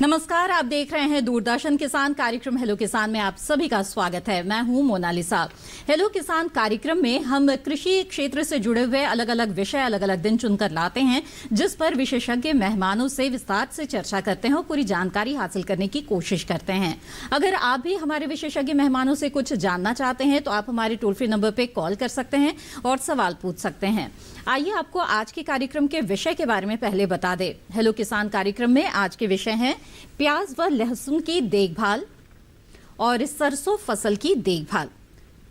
नमस्कार, आप देख रहे हैं दूरदर्शन किसान कार्यक्रम हेलो किसान में आप सभी का स्वागत है। मैं हूं मोनालिसा। हेलो किसान कार्यक्रम में हम कृषि क्षेत्र से जुड़े हुए अलग अलग विषय अलग अलग दिन चुनकर लाते हैं, जिस पर विशेषज्ञ मेहमानों से विस्तार से चर्चा करते हैं और पूरी जानकारी हासिल करने की कोशिश करते हैं। अगर आप भी हमारे विशेषज्ञ मेहमानों से कुछ जानना चाहते हैं तो आप हमारे टोल फ्री नंबर पर कॉल कर सकते हैं और सवाल पूछ सकते हैं। आइए आपको आज के कार्यक्रम के विषय के बारे में पहले बता दें। हेलो किसान कार्यक्रम में आज के विषय हैं प्याज व लहसुन की देखभाल और सरसों फसल की देखभाल।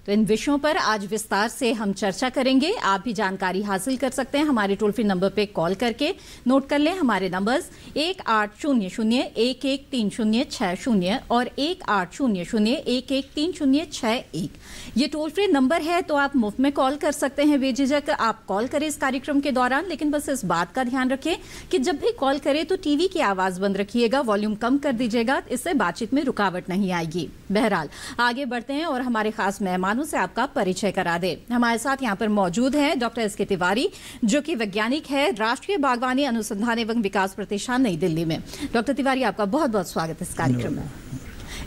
तो इन विषयों पर आज विस्तार से हम चर्चा करेंगे। आप भी जानकारी हासिल कर सकते हैं हमारे टोल फ्री नंबर पे कॉल करके। नोट कर लें हमारे नंबर्स 1800-113060 और 1800-113061। ये टोल फ्री नंबर है तो आप मुफ्त में कॉल कर सकते हैं, बेझिझक आप कॉल करें इस कार्यक्रम के दौरान। लेकिन बस इस बात का ध्यान रखें कि जब भी कॉल करें तो टीवी की आवाज बंद रखिएगा, वॉल्यूम कम कर दीजिएगा, इससे बातचीत में रुकावट नहीं आएगी। बहरहाल आगे बढ़ते हैं और हमारे खास मेहमानों से आपका परिचय करा दे। हमारे साथ यहाँ पर मौजूद हैं डॉक्टर एस.के. तिवारी, जो कि वैज्ञानिक है राष्ट्रीय बागवानी अनुसंधान एवं विकास प्रतिष्ठान नई दिल्ली में। डॉक्टर तिवारी, आपका बहुत बहुत स्वागत है इस कार्यक्रम में।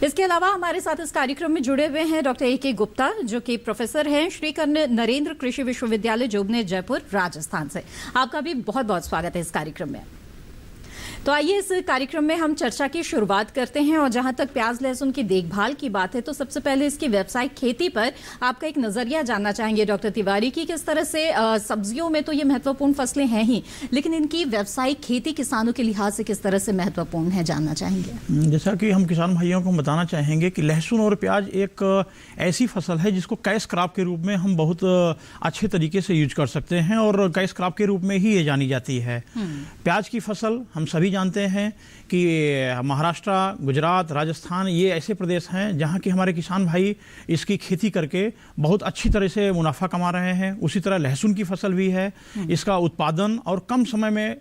इसके अलावा हमारे साथ इस कार्यक्रम में जुड़े हुए हैं डॉक्टर ए.के. गुप्ता, जो कि प्रोफेसर हैं श्री कर्ण नरेंद्र कृषि विश्वविद्यालय जोबनेर, जयपुर, राजस्थान से। आपका भी बहुत बहुत स्वागत है इस कार्यक्रम में। तो आइए इस कार्यक्रम में हम चर्चा की शुरुआत करते हैं। और जहां तक प्याज लहसुन की देखभाल की बात है तो सबसे पहले इसकी व्यावसायिक खेती पर आपका एक नजरिया जानना चाहेंगे डॉक्टर तिवारी की किस तरह से सब्जियों में तो ये महत्वपूर्ण फसलें हैं ही, लेकिन इनकी व्यावसायिक खेती किसानों के लिहाज से किस तरह से महत्वपूर्ण है, जानना चाहेंगे। जैसा कि हम किसान भाइयों को बताना चाहेंगे कि लहसुन और प्याज एक ऐसी फसल है जिसको कैश क्रॉप के रूप में हम बहुत अच्छे तरीके से यूज कर सकते हैं और कैश क्रॉप के रूप में ही ये जानी जाती है। प्याज की फसल हम सभी जानते हैं कि महाराष्ट्र, गुजरात, राजस्थान ये ऐसे प्रदेश हैं जहां की हमारे किसान भाई इसकी खेती करके बहुत अच्छी तरह से मुनाफा कमा रहे हैं। उसी तरह लहसुन की फसल भी है। इसका उत्पादन और कम समय में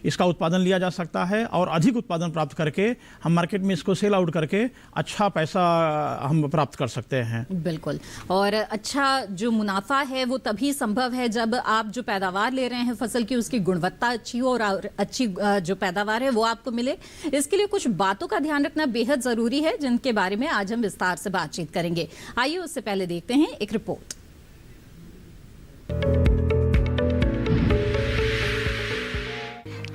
इसका उत्पादन लिया जा सकता है और अधिक उत्पादन प्राप्त करके हम मार्केट में इसको सेल आउट करके अच्छा पैसा हम प्राप्त कर सकते हैं। बिल्कुल, और अच्छा जो मुनाफा है वो तभी संभव है जब आप जो पैदावार ले रहे हैं फसल की उसकी गुणवत्ता अच्छी हो और अच्छी जो पैदावार है वो आपको मिले। इसके लिए कुछ बातों का ध्यान रखना बेहद जरूरी है, जिनके बारे में आज हम विस्तार से बातचीत करेंगे। आइए उससे पहले देखते हैं एक रिपोर्ट।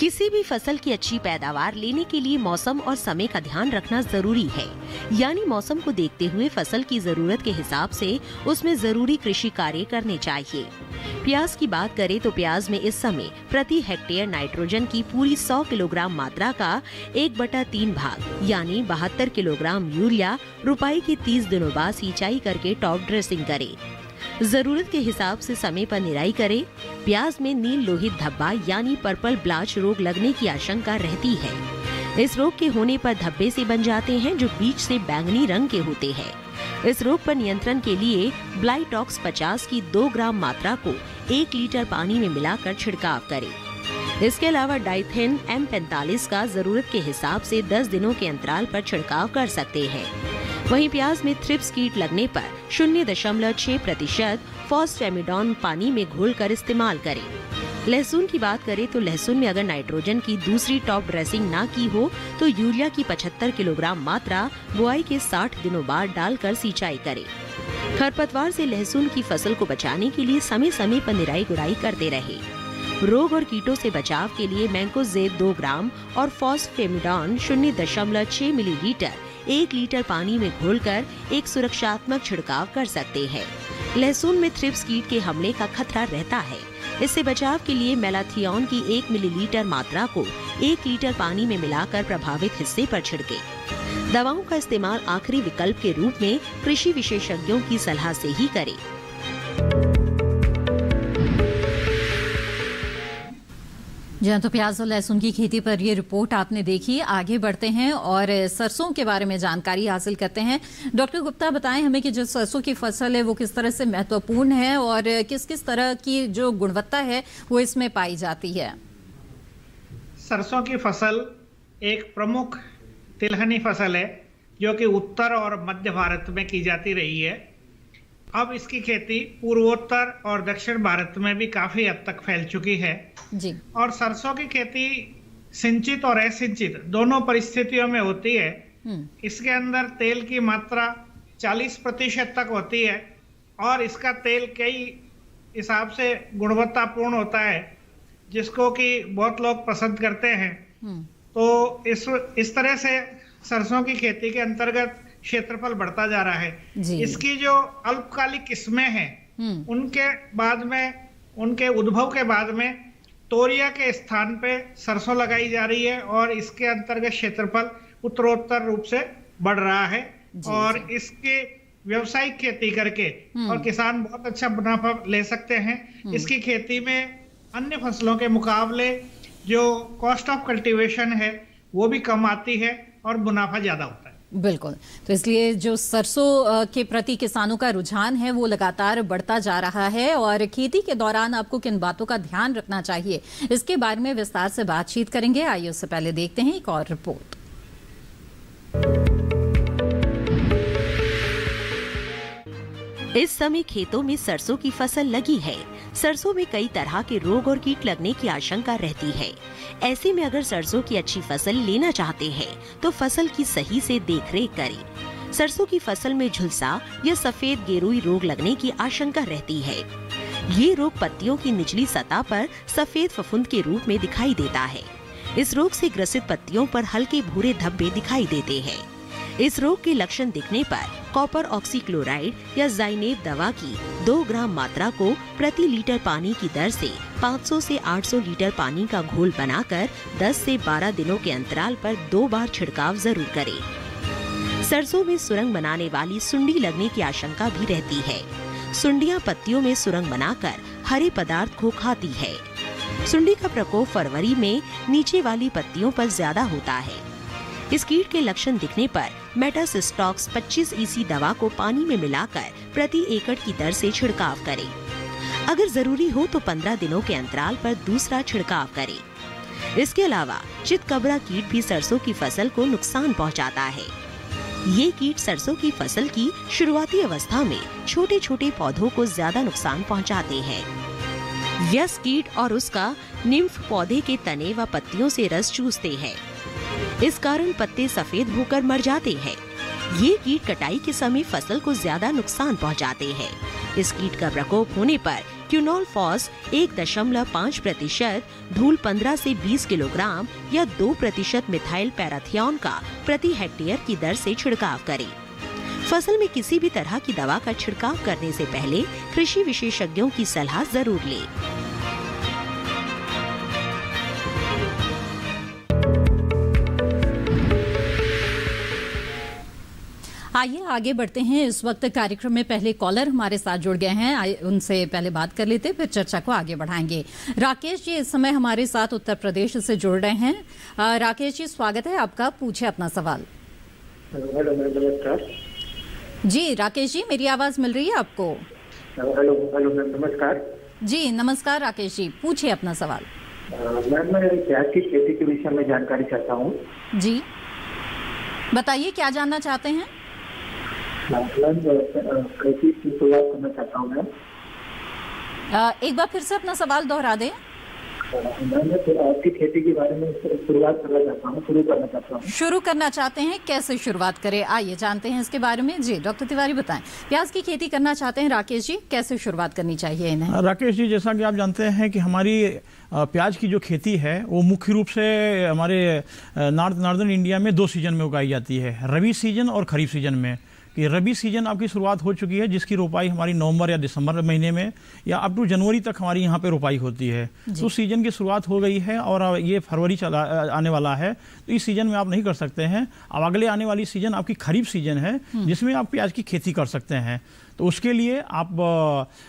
किसी भी फसल की अच्छी पैदावार लेने के लिए मौसम और समय का ध्यान रखना जरूरी है। यानी मौसम को देखते हुए फसल की जरूरत के हिसाब से उसमें जरूरी कृषि कार्य करने चाहिए। प्याज की बात करें तो प्याज में इस समय प्रति हेक्टेयर नाइट्रोजन की पूरी 100 किलोग्राम मात्रा का 1/3 भाग यानी 72 किलोग्राम यूरिया रुपाई के 30 दिनों बाद सिंचाई करके टॉप ड्रेसिंग करे। जरूरत के हिसाब से समय पर निराई करे। प्याज में नील लोहित धब्बा यानी पर्पल ब्लाच रोग लगने की आशंका रहती है। इस रोग के होने पर धब्बे से बन जाते हैं जो बीच से बैंगनी रंग के होते हैं। इस रोग पर नियंत्रण के लिए ब्लाइटॉक्स 50 की 2 ग्राम मात्रा को 1 लीटर पानी में मिलाकर छिड़काव करें। इसके अलावा डाइथेन M45 का जरूरत के हिसाब से 10 दिनों के अंतराल पर छिड़काव कर सकते हैं। वहीं प्याज में थ्रिप्स कीट लगने पर 0.6% फॉस्फेमिडॉन पानी में घोलकर इस्तेमाल करें। लहसुन की बात करें तो लहसुन में अगर नाइट्रोजन की दूसरी टॉप ड्रेसिंग ना की हो तो यूरिया की 75 किलोग्राम मात्रा बुआई के 60 दिनों बाद डालकर सिंचाई करें। खरपतवार से लहसुन की फसल को बचाने के लिए समय समय पर निराई गुड़ाई करते रहे। रोग और कीटों से बचाव के लिए मैंकोजेब 2 ग्राम और फॉस्फेमिडॉन 0.6 मिलीलीटर 1 लीटर पानी में घोलकर एक सुरक्षात्मक छिड़काव कर सकते हैं। लहसुन में थ्रिप्स कीट के हमले का खतरा रहता है। इससे बचाव के लिए मेलाथियोन की 1 मिलीलीटर मात्रा को 1 लीटर पानी में मिलाकर प्रभावित हिस्से पर छिड़के। दवाओं का इस्तेमाल आखिरी विकल्प के रूप में कृषि विशेषज्ञों की सलाह से ही करें। जी हाँ, तो प्याज और लहसुन की खेती पर ये रिपोर्ट आपने देखी। आगे बढ़ते हैं और सरसों के बारे में जानकारी हासिल करते हैं। डॉक्टर गुप्ता, बताएं हमें कि जो सरसों की फसल है वो किस तरह से महत्वपूर्ण है और किस किस तरह की जो गुणवत्ता है वो इसमें पाई जाती है। सरसों की फसल एक प्रमुख तिलहनी फसल है जो कि उत्तर और मध्य भारत में की जाती रही है। अब इसकी खेती पूर्वोत्तर और दक्षिण भारत में भी काफी हद तक फैल चुकी है जी। और सरसों की खेती सिंचित और असिंचित दोनों परिस्थितियों में होती है। इसके अंदर तेल की मात्रा 40% तक होती है और इसका तेल कई हिसाब से गुणवत्तापूर्ण होता है, जिसको कि बहुत लोग पसंद करते हैं। तो इस तरह से सरसों की खेती के अंतर्गत क्षेत्रफल बढ़ता जा रहा है। इसकी जो अल्पकालिक किस्में हैं, उनके बाद में, उनके उद्भव के बाद में तोरिया के स्थान पे सरसों लगाई जा रही है और इसके अंतर्गत क्षेत्रफल उत्तरोत्तर रूप से बढ़ रहा है। और इसके व्यावसायिक खेती करके और किसान बहुत अच्छा मुनाफा ले सकते हैं। इसकी खेती में अन्य फसलों के मुकाबले जो कॉस्ट ऑफ कल्टीवेशन है वो भी कम आती है और मुनाफा ज्यादा होता है। बिल्कुल, तो इसलिए जो सरसों के प्रति किसानों का रुझान है वो लगातार बढ़ता जा रहा है। और खेती के दौरान आपको किन बातों का ध्यान रखना चाहिए, इसके बारे में विस्तार से बातचीत करेंगे। आइए उससे पहले देखते हैं एक और रिपोर्ट। इस समय खेतों में सरसों की फसल लगी है। सरसों में कई तरह के रोग और कीट लगने की आशंका रहती है। ऐसे में अगर सरसों की अच्छी फसल लेना चाहते हैं तो फसल की सही से देखरेख करें। सरसों की फसल में झुलसा या सफेद गेरुई रोग लगने की आशंका रहती है। ये रोग पत्तियों की निचली सतह पर सफेद फफूंद के रूप में दिखाई देता है। इस रोग से ग्रसित पत्तियों पर हल्के भूरे धब्बे दिखाई देते हैं। इस रोग के लक्षण दिखने पर कॉपर ऑक्सीक्लोराइड या ज़ाइनेब दवा की 2 ग्राम मात्रा को प्रति लीटर पानी की दर से 500 से 800 लीटर पानी का घोल बनाकर 10 से 12 दिनों के अंतराल पर 2 बार छिड़काव जरूर करें। सरसों में सुरंग बनाने वाली सुंडी लगने की आशंका भी रहती है। सुंडियां पत्तियों में सुरंग बनाकर हरे पदार्थ को खाती है। सुंडी का प्रकोप फरवरी में नीचे वाली पत्तियों पर ज्यादा होता है। इस कीट के लक्षण दिखने पर मेटासिस्टॉक्स 25 EC दवा को पानी में मिलाकर प्रति एकड़ की दर से छिड़काव करें। अगर जरूरी हो तो 15 दिनों के अंतराल पर दूसरा छिड़काव करें। इसके अलावा चितकबरा कीट भी सरसों की फसल को नुकसान पहुंचाता है। ये कीट सरसों की फसल की शुरुआती अवस्था में छोटे छोटे पौधों को ज्यादा नुकसान पहुंचाते हैं। यस कीट और उसका निम्फ पौधे के तने व पत्तियों से रस चूसते हैं। इस कारण पत्ते सफेद होकर मर जाते हैं। ये कीट कटाई के समय फसल को ज्यादा नुकसान पहुंचाते हैं। इस कीट का प्रकोप होने पर क्यूनोल फॉस 1.5%, धूल 15 से 20 किलोग्राम या 2% मिथाइल पैराथियोन का प्रति हेक्टेयर की दर से छिड़काव करें। फसल में किसी भी तरह की दवा का छिड़काव करने से पहले कृषि विशेषज्ञों की सलाह जरूर लें। आइए आगे बढ़ते हैं। इस वक्त कार्यक्रम में पहले कॉलर हमारे साथ जुड़ गए हैं, उनसे पहले बात कर लेते, फिर चर्चा को आगे बढ़ाएंगे। राकेश जी इस समय हमारे साथ उत्तर प्रदेश से जुड़ रहे हैं। राकेश जी स्वागत है आपका, पूछे अपना सवाल। हेलो नमस्कार जी। राकेश जी मेरी आवाज मिल रही है आपको? हेलो मैम नमस्कार जी। नमस्कार राकेश जी, पूछे अपना सवाल। मैम मैं प्याज की खेती के विषय में जानकारी चाहता हूँ। जी बताइए, क्या जानना चाहते हैं? खेती की शुरुआत करना चाहता हूँ मैम। एक बार फिर से अपना सवाल दोहरा दें। मैं आपकी खेती के बारे में शुरुआत करना चाहता हूँ, शुरू करना चाहते हैं, कैसे शुरुआत करें आइए जानते हैं इसके बारे में। जी डॉक्टर तिवारी बताएं, प्याज की खेती करना चाहते हैं राकेश जी, कैसे शुरुआत करनी चाहिए इन्हें? राकेश जी जैसा कि आप जानते हैं कि हमारी प्याज की जो खेती है वो मुख्य रूप से हमारे नॉर्दर्न इंडिया में 2 सीजन में उगाई जाती है, रबी सीजन और खरीफ सीजन में। कि रबी सीजन आपकी शुरुआत हो चुकी है, जिसकी रोपाई हमारी नवंबर या दिसंबर महीने में या अप टू जनवरी तक हमारी यहाँ पे रोपाई होती है। तो सीजन की शुरुआत हो गई है और ये फरवरी आने वाला है, तो इस सीजन में आप नहीं कर सकते हैं। अब अगले आने वाली सीजन आपकी खरीफ सीजन है, जिसमें आप प्याज की खेती कर सकते हैं। तो उसके लिए आप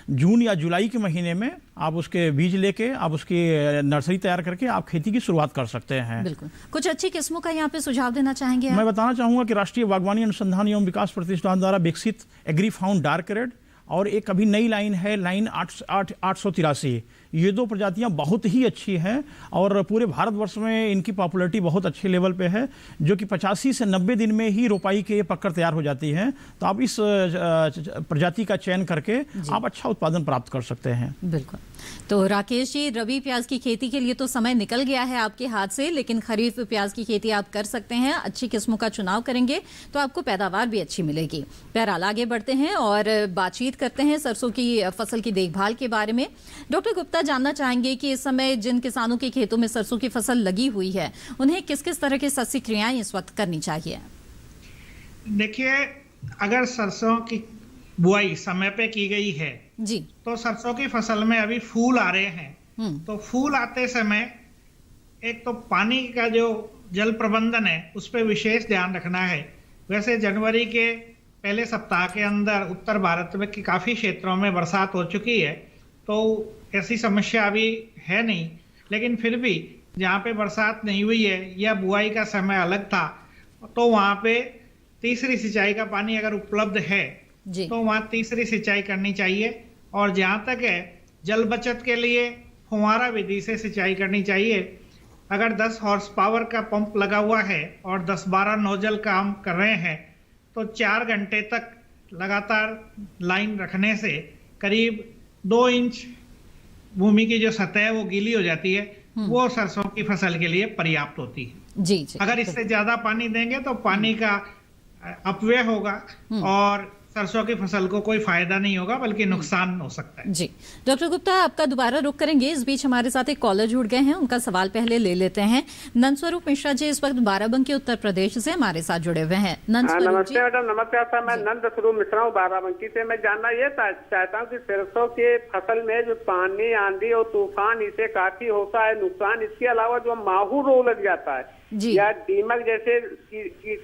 जून या जुलाई के महीने में आप उसके बीज लेके आप उसकी नर्सरी तैयार करके आप खेती की शुरुआत कर सकते हैं। बिल्कुल। कुछ अच्छी किस्मों का यहाँ पे सुझाव देना चाहेंगे आप? मैं बताना चाहूँगा कि राष्ट्रीय बागवानी अनुसंधान एवं विकास प्रतिष्ठान द्वारा विकसित एग्री फाउंड डार्क रेड और एक अभी नई लाइन है, लाइन 883। ये दो प्रजातियां बहुत ही अच्छी हैं और पूरे भारतवर्ष में इनकी पॉपुलैरिटी बहुत अच्छे लेवल पे है, जो कि 85 से 90 दिन में ही रोपाई के पकड़ तैयार हो जाती है। तो आप इस प्रजाति का चयन करके आप अच्छा उत्पादन प्राप्त कर सकते हैं। बिल्कुल। तो राकेश जी, रबी प्याज की खेती के लिए तो समय निकल गया है आपके हाथ से, लेकिन खरीफ प्याज की खेती आप कर सकते हैं। अच्छी किस्मों का चुनाव करेंगे तो आपको पैदावार भी अच्छी मिलेगी। बहरहाल आगे बढ़ते हैं और बातचीत करते हैं सरसों की फसल की देखभाल के बारे में। डॉक्टर गुप्ता, जानना चाहेंगे कि इस समय जिन किसानों के खेतों में सरसों की फसल लगी हुई है, उन्हें किस किस तरह की सस्य क्रियाएं इस वक्त करनी चाहिए? देखिए, अगर सरसों की बुआई समय पे की गई है जी, तो सरसों की फसल में अभी फूल आ रहे हैं। तो फूल आते समय एक तो पानी का जो जल प्रबंधन है उस पर विशेष ध्यान रखना है। वैसे जनवरी के पहले सप्ताह के अंदर उत्तर भारत में की काफी क्षेत्रों में बरसात हो चुकी है, तो ऐसी समस्या अभी है नहीं। लेकिन फिर भी जहाँ पे बरसात नहीं हुई है या बुआई का समय अलग था, तो वहाँ पे तीसरी सिंचाई का पानी अगर उपलब्ध है तो वहाँ तीसरी सिंचाई करनी चाहिए। और जहाँ तक है जल बचत के लिए फुहारा विधि से सिंचाई करनी चाहिए। अगर 10 हॉर्स पावर का पंप लगा हुआ है और 10-12 नोजल काम कर रहे हैं तो 4 घंटे तक लगातार लाइन रखने से करीब 2 इंच भूमि की जो सतह है वो गीली हो जाती है। वो सरसों की फसल के लिए पर्याप्त होती है। जी, जी। अगर इससे ज्यादा पानी देंगे तो पानी का अपव्यय होगा और सरसों की फसल को कोई फायदा नहीं होगा, बल्कि नुकसान हो सकता है। जी, डॉक्टर गुप्ता, आपका दोबारा रुख करेंगे। इस बीच हमारे साथ एक कॉलर जुड़ गए हैं, उनका सवाल पहले ले लेते हैं। नंदस्वरूप मिश्रा जी इस वक्त बाराबंकी उत्तर प्रदेश से हमारे साथ जुड़े हुए हैं। नमस्ते मैडम। नमस्कार सर, मैं नंदस्वरूप मिश्रा हूँ बाराबंकी से। मैं जानना ये चाहता हूँ कि सरसों के फसल में जो पानी, आंधी और तूफान इससे काफी होता है नुकसान, इसके अलावा जो माहू रोग लग जाता है या दीमक जैसे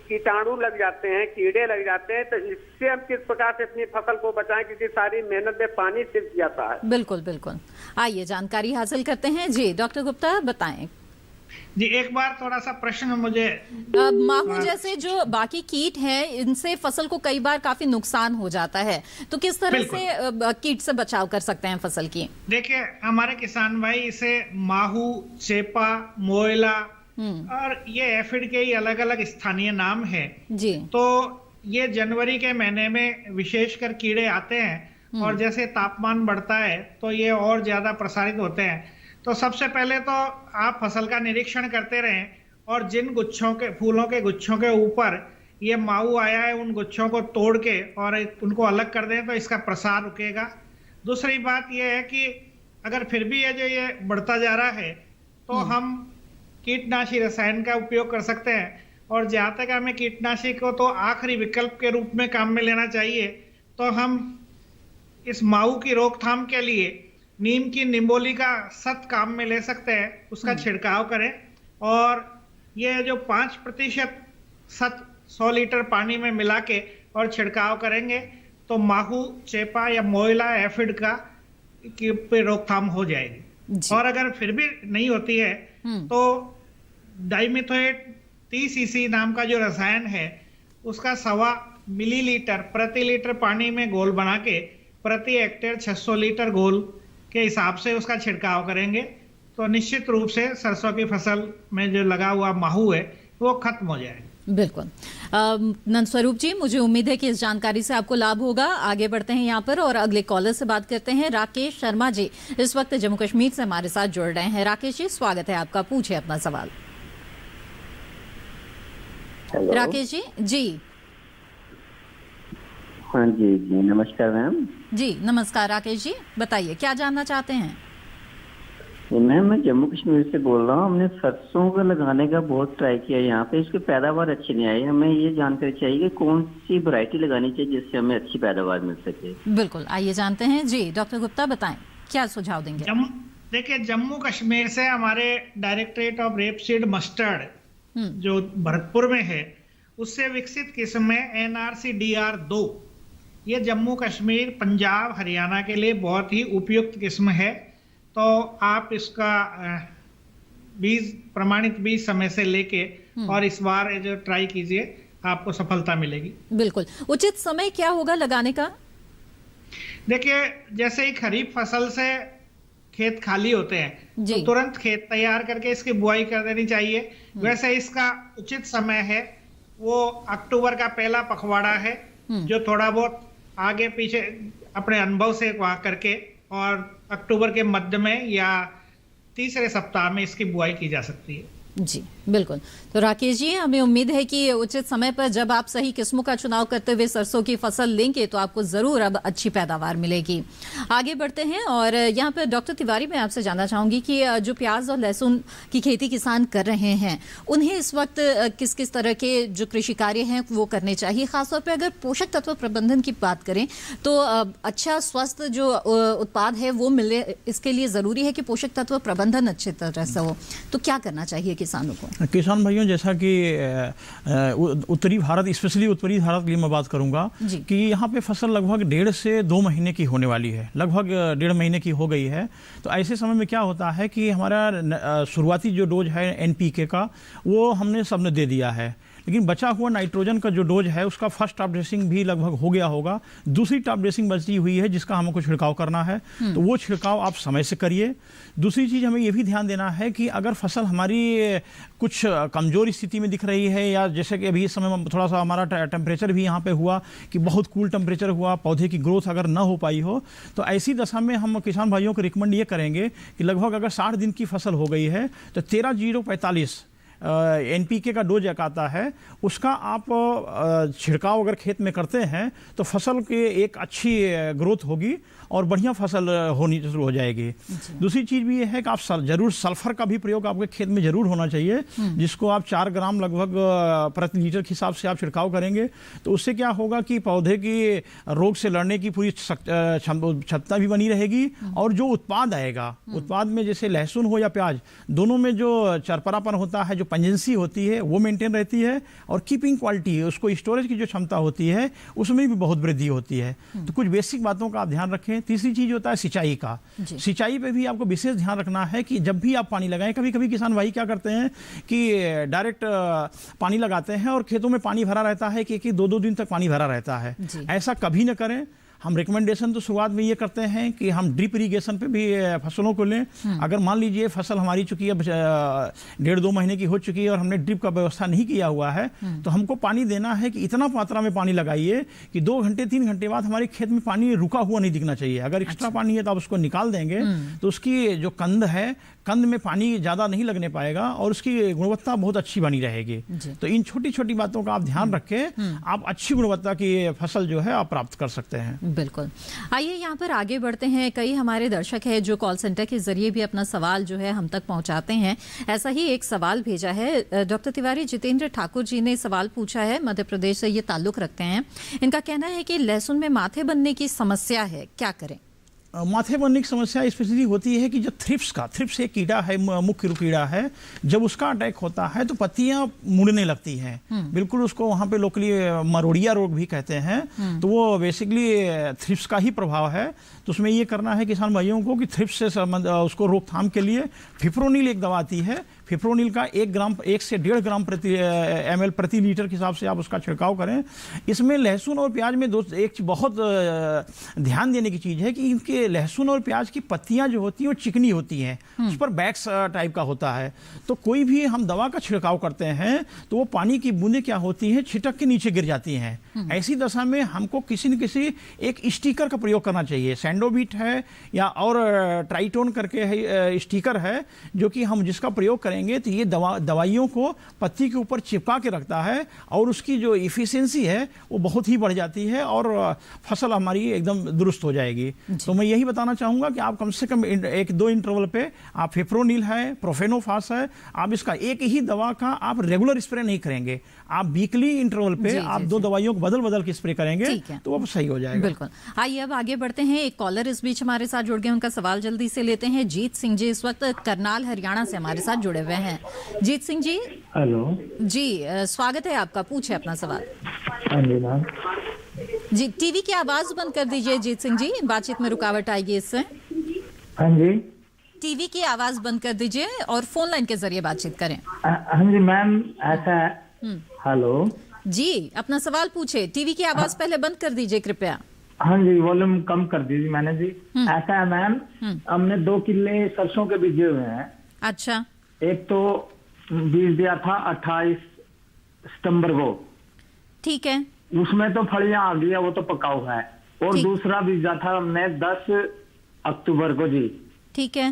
कीटाणु लग जाते हैं, कीड़े लग जाते हैं, तो इससे हम किस प्रकार से अपनी फसल को बचाएं, क्योंकि सारी मेहनत में पानी सिर्फ जाता है। बिल्कुल बिल्कुल, आइए जानकारी हासिल करते हैं। जी डॉक्टर गुप्ता बताएं। जी, एक बार थोड़ा सा प्रश्न मुझे। माहू जैसे जो बाकी कीट है, इनसे फसल को कई बार काफी नुकसान हो जाता है, तो किस तरह से कीट से बचाव कर सकते हैं फसल की? देखिए, हमारे किसान भाई इसे माहू, चेपा, मोयला और ये एफिड के ही अलग अलग स्थानीय नाम है जी। तो ये जनवरी के महीने में विशेषकर कीड़े आते हैं और जैसे तापमान बढ़ता है तो ये और ज्यादा प्रसारित होते हैं। तो सबसे पहले तो आप फसल का निरीक्षण करते रहें और जिन गुच्छों के फूलों के गुच्छों के ऊपर ये माहू आया है उन गुच्छों को तोड़ के और उनको अलग कर दें तो इसका प्रसार रुकेगा। दूसरी बात यह है कि अगर फिर भी ये बढ़ता जा रहा है तो हम कीटनाशी रसायन का उपयोग कर सकते हैं। और जहाँ तक हमें कीटनाशी को तो आखिरी विकल्प के रूप में काम में लेना चाहिए, तो हम इस माहू की रोकथाम के लिए नीम की निम्बोली का सत काम में ले सकते हैं, उसका छिड़काव करें। और ये जो 5% सत 100 लीटर पानी में मिला के और छिड़काव करेंगे तो माहू, चेपा या मोयला, एफिड का पे रोकथाम हो जाएगी। और अगर फिर भी नहीं होती है तो डाइमिथोएट 30 cc नाम का जो रसायन है उसका 1.25 मिलीलीटर प्रति लीटर पानी में घोल बना के प्रति हेक्टेयर 600 लीटर घोल के हिसाब से उसका छिड़काव करेंगे तो निश्चित रूप से सरसों की फसल में जो लगा हुआ माहू है वो खत्म हो जाएगा। बिल्कुल। नंदस्वरूप जी, मुझे उम्मीद है कि इस जानकारी से आपको लाभ होगा। आगे बढ़ते हैं यहाँ पर और अगले कॉलर से बात करते हैं। राकेश शर्मा जी इस वक्त जम्मू कश्मीर से हमारे साथ जुड़ रहे हैं। राकेश जी, स्वागत है आपका, पूछे अपना सवाल। राकेश जी। जी हाँ जी, नमस्कार मैम। जी नमस्कार राकेश जी, बताइए क्या जानना चाहते हैं? मैम, मैं जम्मू कश्मीर से बोल रहा हूँ। हमने सरसों को लगाने का बहुत ट्राई किया यहाँ पे, इसकी पैदावार अच्छी नहीं आई। हमें ये जानकारी चाहिए कि कौन सी वैरायटी लगानी चाहिए जिससे हमें अच्छी पैदावार मिल सके। बिल्कुल, आइए जानते हैं। जी डॉक्टर गुप्ता बताएं, क्या सुझाव देंगे? देखिए, जम्मू कश्मीर से हमारे डायरेक्टरेट ऑफ रेपसीड मस्टर्ड जो भरतपुर में है उससे विकसित किस्म है NRC DR2। ये जम्मू कश्मीर, पंजाब, हरियाणा के लिए बहुत ही उपयुक्त किस्म है। तो आप इसका बीज, प्रमाणित बीज समय से लेके और इस बार जो ट्राई कीजिए, आपको सफलता मिलेगी। बिल्कुल। उचित समय क्या होगा लगाने का? देखिए, जैसे ही खरीफ फसल से खेत खाली होते हैं तो तुरंत खेत तैयार करके इसकी बुआई कर देनी चाहिए। वैसे इसका उचित समय है वो अक्टूबर का पहला पखवाड़ा है, जो थोड़ा बहुत आगे पीछे अपने अनुभव से वहाँ करके, और अक्टूबर के मध्य में या तीसरे सप्ताह में इसकी बुआई की जा सकती है। जी बिल्कुल। तो राकेश जी, हमें उम्मीद है कि उचित समय पर जब आप सही किस्मों का चुनाव करते हुए सरसों की फसल लेंगे तो आपको जरूर अब अच्छी पैदावार मिलेगी। आगे बढ़ते हैं और यहाँ पर डॉक्टर तिवारी, मैं आपसे जानना चाहूंगी कि जो प्याज और लहसुन की खेती किसान कर रहे हैं उन्हें इस वक्त किस किस तरह के जो कृषि कार्य हैं वो करने चाहिए। खासतौर पर अगर पोषक तत्व प्रबंधन की बात करें तो अच्छा स्वस्थ जो उत्पाद है वो मिले, इसके लिए जरूरी है कि पोषक तत्व प्रबंधन अच्छी तरह से हो। तो क्या करना चाहिए किसानों को? किसान भाइयों, जैसा कि उत्तरी भारत, स्पेशली उत्तरी भारत के लिए मैं बात करूंगा कि यहाँ पे फसल लगभग 1.5 से 2 महीने की होने वाली है, लगभग 1.5 महीने की हो गई है। तो ऐसे समय में क्या होता है कि हमारा शुरुआती जो डोज है एनपीके का वो हमने सबने दे दिया है, लेकिन बचा हुआ नाइट्रोजन का जो डोज है उसका फर्स्ट टॉप ड्रेसिंग भी लगभग हो गया होगा। दूसरी टॉप ड्रेसिंग बची हुई है जिसका हमको छिड़काव करना है, तो वो छिड़काव आप समय से करिए। दूसरी चीज़ हमें ये भी ध्यान देना है कि अगर फसल हमारी कुछ कमज़ोर स्थिति में दिख रही है, या जैसे कि अभी इस समय थोड़ा सा हमारा टेम्परेचर भी यहाँ पे हुआ कि बहुत कूल टेम्परेचर हुआ, पौधे की ग्रोथ अगर ना हो पाई हो, तो ऐसी दशा में हम किसान भाइयों को रिकमेंड ये करेंगे कि लगभग अगर 60 दिन की फसल हो गई है तो 13-0-45 एनपीके का डोज एक आता है, उसका आप छिड़काव अगर खेत में करते हैं तो फसल की एक अच्छी ग्रोथ होगी और बढ़िया फसल होनी शुरू हो जाएगी। दूसरी चीज़ भी ये है कि आप जरूर सल्फर का भी प्रयोग आपके खेत में जरूर होना चाहिए, जिसको आप 4 ग्राम लगभग प्रति लीटर के हिसाब से आप छिड़काव करेंगे तो उससे क्या होगा कि पौधे की रोग से लड़ने की पूरी क्षमता भी बनी रहेगी, और जो उत्पाद आएगा, उत्पाद में जैसे लहसुन हो या प्याज, दोनों में जो चरपरापन होता है, जो पंजेंसी होती है वो मेंटेन रहती है, और कीपिंग क्वालिटी, उसको स्टोरेज की जो क्षमता होती है उसमें भी बहुत वृद्धि होती है। तो कुछ बेसिक बातों का आप ध्यान रखें। तीसरी चीज होता है सिंचाई का। सिंचाई पे भी आपको विशेष ध्यान रखना है कि जब भी आप पानी लगाएं, कभी कभी किसान भाई क्या करते हैं कि डायरेक्ट पानी लगाते हैं और खेतों में पानी भरा रहता है कि 2-2 दिन तक पानी भरा रहता है। ऐसा कभी न करें। हम रिकमेंडेशन तो शुरुआत में ये करते हैं कि हम ड्रिप इरिगेशन पे भी फसलों को लें। अगर मान लीजिए फसल हमारी चुकी है 1.5-2 महीने की हो चुकी है और हमने ड्रिप का व्यवस्था नहीं किया हुआ है, तो हमको पानी देना है कि इतना मात्रा में पानी लगाइए कि 2 घंटे 3 घंटे बाद हमारे खेत में पानी रुका हुआ नहीं दिखना चाहिए। अगर एक्स्ट्रा पानी है तो आप उसको निकाल देंगे तो उसकी जो कंद है, कंद में पानी ज़्यादा नहीं लगने पाएगा और उसकी गुणवत्ता बहुत अच्छी बनी रहेगी। तो इन छोटी छोटी बातों का आप ध्यान रखें, आप अच्छी गुणवत्ता की फसल जो है आप प्राप्त कर सकते हैं। बिल्कुल। आइए यहाँ पर आगे बढ़ते हैं। कई हमारे दर्शक हैं जो कॉल सेंटर के जरिए भी अपना सवाल जो है हम तक पहुँचाते हैं। ऐसा ही एक सवाल भेजा है डॉक्टर तिवारी, जितेंद्र ठाकुर जी ने सवाल पूछा है, मध्य प्रदेश से ये ताल्लुक रखते हैं। इनका कहना है कि लहसुन में माथे बनने की समस्या है, क्या करें? माथे बनने की समस्या स्पेशली होती है कि जो थ्रिप्स एक कीड़ा है, मुख्य कीड़ा है, जब उसका अटैक होता है तो पत्तियां मुड़ने लगती हैं। बिल्कुल, उसको वहाँ पे लोकली मरोड़िया रोग भी कहते हैं। तो वो बेसिकली थ्रिप्स का ही प्रभाव है। तो उसमें ये करना है किसान भाइयों को कि थ्रिप्स से उसको रोकथाम के लिए फिप्रोनिल एक दवा आती है। फिप्रोनिल का 1 से 1.5 ग्राम ml प्रति लीटर के हिसाब से आप उसका छिड़काव करें। इसमें लहसुन और प्याज में एक बहुत ध्यान देने की चीज़ है कि इनके लहसुन और प्याज की पत्तियां जो होती हैं वो चिकनी होती हैं, उस पर बैक्स टाइप का होता है। तो कोई भी हम दवा का छिड़काव करते हैं तो वो पानी की बूंदें क्या होती हैं, छिटक के नीचे गिर जाती हैं। ऐसी दशा में हमको किसी न किसी एक स्टिकर का प्रयोग करना चाहिए। सैंडोबिट है या और ट्राइटोन करके है स्टिकर है, जो कि हम जिसका प्रयोग करें तो ये दवाइयों को पत्ती के ऊपर चिपका के रखता है और उसकी जो इफिशियंसी है वो बहुत ही बढ़ जाती है और फसल हमारी एकदम दुरुस्त हो जाएगी। तो मैं यही बताना चाहूंगा कि आप कम से कम 1-2 इंटरवल पे आप फिप्रोनिल है, प्रोफेनोफास है, आप इसका एक ही दवा का आप रेगुलर स्प्रे नहीं करेंगे, आप वीकली इंटरवल पे आप 2 दवाइयों को बदल के स्प्रे करेंगे तो वो सही हो जाएगा। बिल्कुल। आइए अब आगे बढ़ते हैं। एक कॉलर इस बीच हमारे साथ जुड़ गए, उनका सवाल जल्दी से लेते हैं। जीत सिंह जी इस वक्त करनाल हरियाणा से हमारे साथ जुड़े हुए हैं। जीत सिंह जी, हेलो जी, स्वागत है आपका, पूछे अपना सवाल। हाँ जी मैम। जी, टीवी की आवाज बंद कर दीजिए जीत सिंह जी, बातचीत में रुकावट आएगी इससे। हाँ जी, टीवी की आवाज बंद कर दीजिए और फोन लाइन के जरिए बातचीत करें। हाँ जी मैम, ऐसा। हेलो जी, अपना सवाल पूछे। टीवी की आवाज पहले बंद कर दीजिए कृपया। हाँ जी, वॉल्यूम कम कर दीजिए मैंने जी। ऐसा है मैम, हमने 2 किले सरसों के बीजे हुए हैं। अच्छा। एक तो बीज दिया था 28 सितंबर को, ठीक है, उसमें तो फलियां आ गई है, वो तो पका हुआ है। और दूसरा बीजा था हमने 10 अक्टूबर को जी, ठीक है।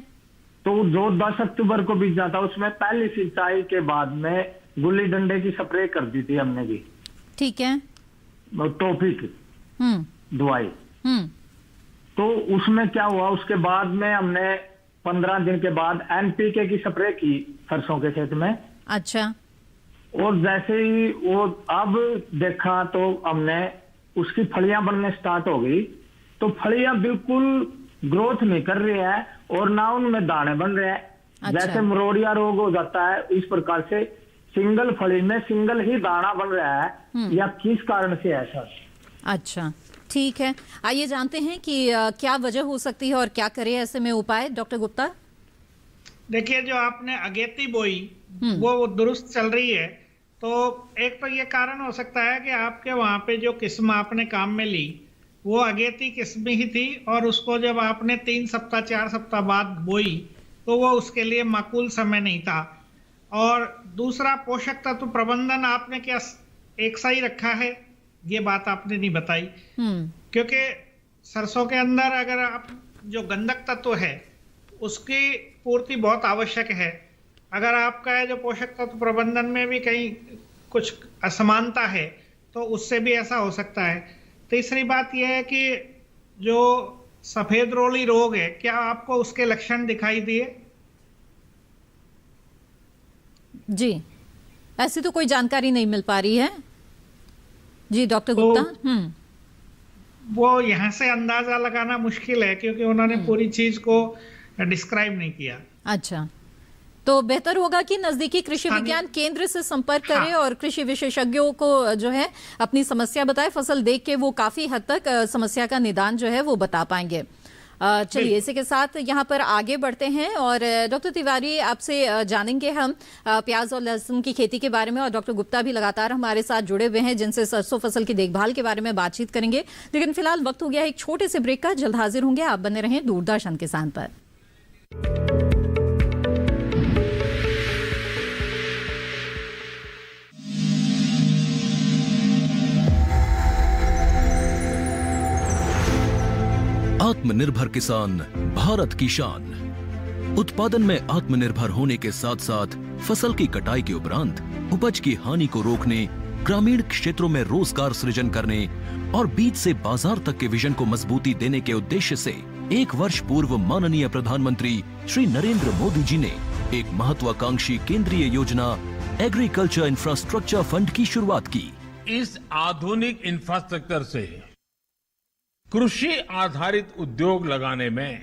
तो जो 10 अक्टूबर को बीजा था उसमें पहली सिंचाई के बाद में गुल्ली डंडे की स्प्रे कर दी थी हमने जी, ठीक है, टॉपिक दवाई। तो उसमें क्या हुआ, उसके बाद में हमने 15 दिन के बाद एनपीके की स्प्रे की सरसों के खेत में। अच्छा। और जैसे ही वो अब देखा तो हमने उसकी फलियां बनने स्टार्ट हो गई, तो फलियां बिल्कुल ग्रोथ नहीं कर रही है और ना उनमें दाने बन रहे हैं। अच्छा। जैसे मरोड़िया रोग हो जाता है, इस प्रकार से सिंगल फली में सिंगल ही दाना बन रहा है, या किस कारण से है सर? अच्छा, ठीक है, आइए जानते हैं कि क्या वजह हो सकती है और क्या करे ऐसे में उपाय। डॉक्टर गुप्ता। देखिए, जो आपने अगेती बोई वो दुरुस्त चल रही है, तो एक तो ये कारण हो सकता है कि आपके वहां पे जो किस्म आपने काम में ली वो अगेती किस्म ही थी, और उसको जब आपने 3 सप्ताह 4 सप्ताह बाद बोई तो वो उसके लिए माकूल समय नहीं था। और दूसरा, पोषक तत्व प्रबंधन आपने क्या एक सा ही रखा है, ये बात आपने नहीं बताई। क्योंकि सरसों के अंदर अगर आप जो गंधक तत्व है उसकी पूर्ति बहुत आवश्यक है। अगर आपका जो पोषक तत्व प्रबंधन में भी कहीं कुछ असमानता है तो उससे भी ऐसा हो सकता है। तीसरी बात यह है कि जो सफेद रोली रोग है, क्या आपको उसके लक्षण दिखाई दिए? जी, ऐसी तो कोई जानकारी नहीं मिल पा रही है जी डॉक्टर गुप्ता। वो यहाँ से अंदाजा लगाना मुश्किल है क्योंकि उन्होंने पूरी चीज को डिस्क्राइब नहीं किया। अच्छा, तो बेहतर होगा कि नजदीकी कृषि विज्ञान केंद्र से संपर्क करें और कृषि विशेषज्ञों को जो है अपनी समस्या बताएं। फसल देख के वो काफी हद तक समस्या का निदान जो है वो बता पाएंगे। चलिए, इसी के साथ यहाँ पर आगे बढ़ते हैं और डॉक्टर तिवारी आपसे जानेंगे हम प्याज और लहसुन की खेती के बारे में, और डॉक्टर गुप्ता भी लगातार हमारे साथ जुड़े हुए हैं जिनसे सरसों फसल की देखभाल के बारे में बातचीत करेंगे। लेकिन फिलहाल वक्त हो गया एक छोटे से ब्रेक का, जल्द हाजिर होंगे। आप बने रहें दूरदर्शन किसान पर। आत्मनिर्भर किसान भारत की शान। उत्पादन में आत्मनिर्भर होने के साथ साथ फसल की कटाई के उपरांत उपज की हानि को रोकने, ग्रामीण क्षेत्रों में रोजगार सृजन करने और बीज से बाजार तक के विजन को मजबूती देने के उद्देश्य से 1 वर्ष पूर्व माननीय प्रधानमंत्री श्री नरेंद्र मोदी जी ने एक महत्वाकांक्षी केंद्रीय योजना एग्रीकल्चर इंफ्रास्ट्रक्चर फंड की शुरुआत की। इस आधुनिक इंफ्रास्ट्रक्चर से कृषि आधारित उद्योग लगाने में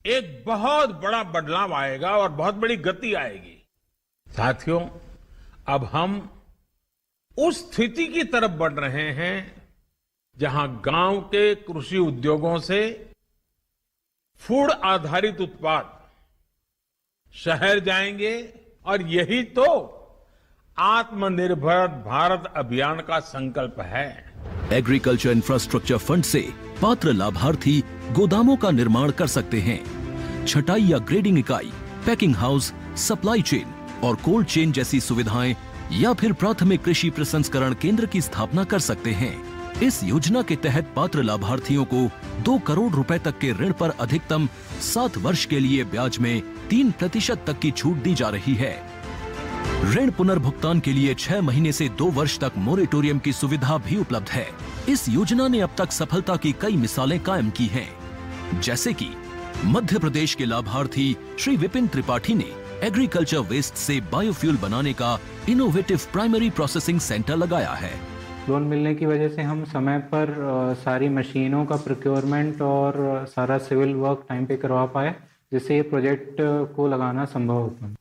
एक बहुत बड़ा बदलाव आएगा और बहुत बड़ी गति आएगी। साथियों, अब हम उस स्थिति की तरफ बढ़ रहे हैं जहां गांव के कृषि उद्योगों से फूड आधारित उत्पाद शहर जाएंगे, और यही तो आत्मनिर्भर भारत अभियान का संकल्प है। एग्रीकल्चर इंफ्रास्ट्रक्चर फंड से पात्र लाभार्थी गोदामों का निर्माण कर सकते हैं, छटाई या ग्रेडिंग इकाई, पैकिंग हाउस, सप्लाई चेन और कोल्ड चेन जैसी सुविधाएं, या फिर प्राथमिक कृषि प्रसंस्करण केंद्र की स्थापना कर सकते हैं। इस योजना के तहत पात्र लाभार्थियों को 2 करोड़ रुपए तक के ऋण पर अधिकतम 7 वर्ष के लिए ब्याज में 3% तक की छूट दी जा रही है। ऋण पुनर्भुगतान के लिए 6 महीने से 2 वर्ष तक मोरेटोरियम की सुविधा भी उपलब्ध है। इस योजना ने अब तक सफलता की कई मिसालें कायम की हैं, जैसे कि मध्य प्रदेश के लाभार्थी श्री विपिन त्रिपाठी ने एग्रीकल्चर वेस्ट से बायोफ्यूल बनाने का इनोवेटिव प्राइमरी प्रोसेसिंग सेंटर लगाया है। लोन मिलने की वजह से हम समय पर सारी मशीनों का प्रोक्योरमेंट और सारा सिविल वर्क टाइम पे करवा पाए, जिससे ये प्रोजेक्ट को लगाना संभव होता।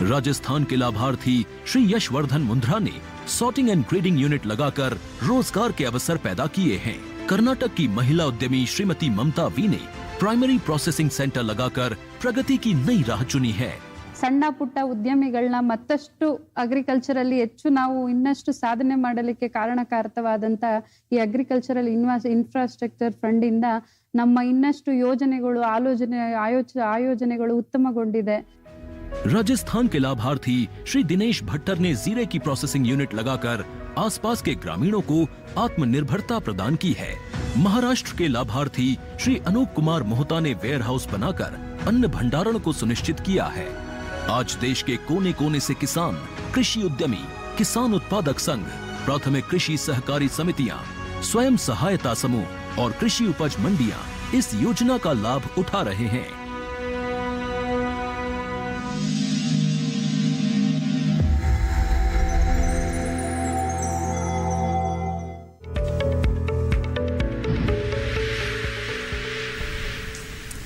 राजस्थान के लाभार्थी श्री यशवर्धन मुंद्रा ने सॉर्टिंग एंड ग्रेडिंग यूनिट लगाकर रोजगार के अवसर पैदा किए हैं। कर्नाटक की महिला उद्यमी श्रीमती ममता वी ने प्राइमरी प्रोसेसिंग सेंटर लगाकर प्रगति की नई राह चुनी है। ಸಣ್ಣ ಪುಟ್ಟ ಉದ್ಯಮಿಗಳನ್ನ ಮತ್ತಷ್ಟು ಅಗ್ರಿಕಲ್ಚರಲ್ಲಿ ಹೆಚ್ಚು ನಾವು ಇನ್ನಷ್ಟು ಸಾಧನೆ ಮಾಡಲಿಕ್ಕೆ ಕಾರಣಕಾರಕವಾದಂತ ಈ ಅಗ್ರಿಕಲ್ಚರಲ್ ಇನ್ಫ್ರಾಸ್ಟ್ರಕ್ಚರ್ ಫಂಡ್ ಇಂದ ನಮ್ಮ ಇನ್ನಷ್ಟು ಯೋಜನೆಗಳು ಆಯೋಜನೆಗಳು ಉತ್ತಮಗೊಂಡಿದೆ. राजस्थान के लाभार्थी श्री दिनेश भट्टर ने जीरे की प्रोसेसिंग यूनिट लगाकर आसपास के ग्रामीणों को आत्मनिर्भरता प्रदान की है। महाराष्ट्र के लाभार्थी श्री अनूप कुमार मोहता ने वेयर हाउस बनाकर अन्न भंडारण को सुनिश्चित किया है। आज देश के कोने कोने से किसान, कृषि उद्यमी, किसान उत्पादक संघ, प्राथमिक कृषि सहकारी समितियां, स्वयं सहायता समूह और कृषि उपज मंडियां इस योजना का लाभ उठा रहे हैं।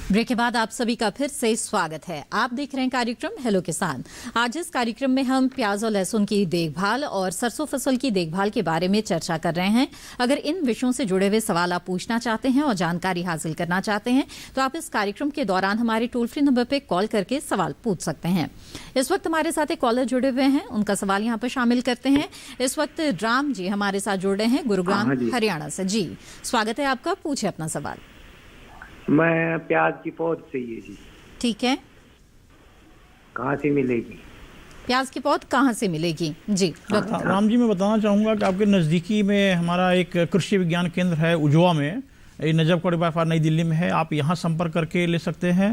ब्रेक के बाद आप सभी का फिर से स्वागत है। आप देख रहे हैं कार्यक्रम हेलो किसान। आज इस कार्यक्रम में हम प्याज और लहसुन की देखभाल और सरसों फसल की देखभाल के बारे में चर्चा कर रहे हैं। अगर इन विषयों से जुड़े हुए सवाल आप पूछना चाहते हैं और जानकारी हासिल करना चाहते हैं तो आप इस कार्यक्रम के दौरान हमारे टोल फ्री नंबर पर कॉल करके सवाल पूछ सकते हैं। इस वक्त हमारे साथ एक कॉलर जुड़े हुए हैं, उनका सवाल यहाँ पर शामिल करते हैं। इस वक्त राम जी हमारे साथ जुड़ रहे हैं गुरुग्राम हरियाणा से। जी स्वागत है आपका, पूछे अपना सवाल। मैं प्याज की पौध चाहिए जी। ठीक है, कहाँ से मिलेगी? प्याज की पौध कहाँ से मिलेगी? जी राम जी, मैं बताना चाहूँगा कि आपके नज़दीकी में हमारा एक कृषि विज्ञान केंद्र है उजवा में, नजफ कोड़ी बाजार नई दिल्ली में है। आप यहाँ संपर्क करके ले सकते हैं,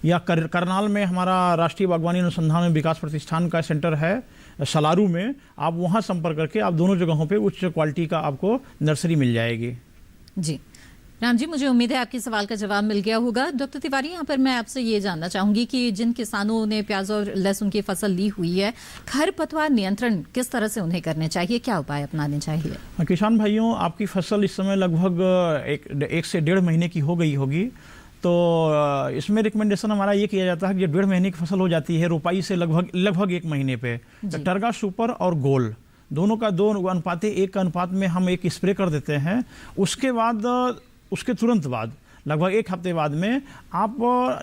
या करनाल में हमारा राष्ट्रीय बागवानी अनुसंधान एवं विकास प्रतिष्ठान का सेंटर है सलारू में, आप वहाँ संपर्क करके आप दोनों जगहों पे उच्च क्वालिटी का आपको नर्सरी मिल जाएगी। जी राम जी, मुझे उम्मीद है आपके सवाल का जवाब मिल गया होगा। डॉक्टर तिवारी, यहाँ पर मैं आपसे ये जानना चाहूंगी कि जिन किसानों ने प्याज और लहसुन की फसल ली हुई है, खरपतवार नियंत्रण किस तरह से उन्हें करने चाहिए, क्या उपाय अपनाने चाहिए? किसान भाइयों, आपकी फसल इस समय लगभग एक से 1.5 महीने की हो गई होगी, तो इसमें रिकमेंडेशन हमारा ये किया जाता है कि जब 1.5 महीने की फसल हो जाती है रोपाई से लगभग 1 महीने पे टर्गा सुपर और गोल दोनों का 2 अनुपात 1 का अनुपात में हम एक स्प्रे कर देते हैं। उसके तुरंत बाद लगभग 1 हफ्ते बाद में आप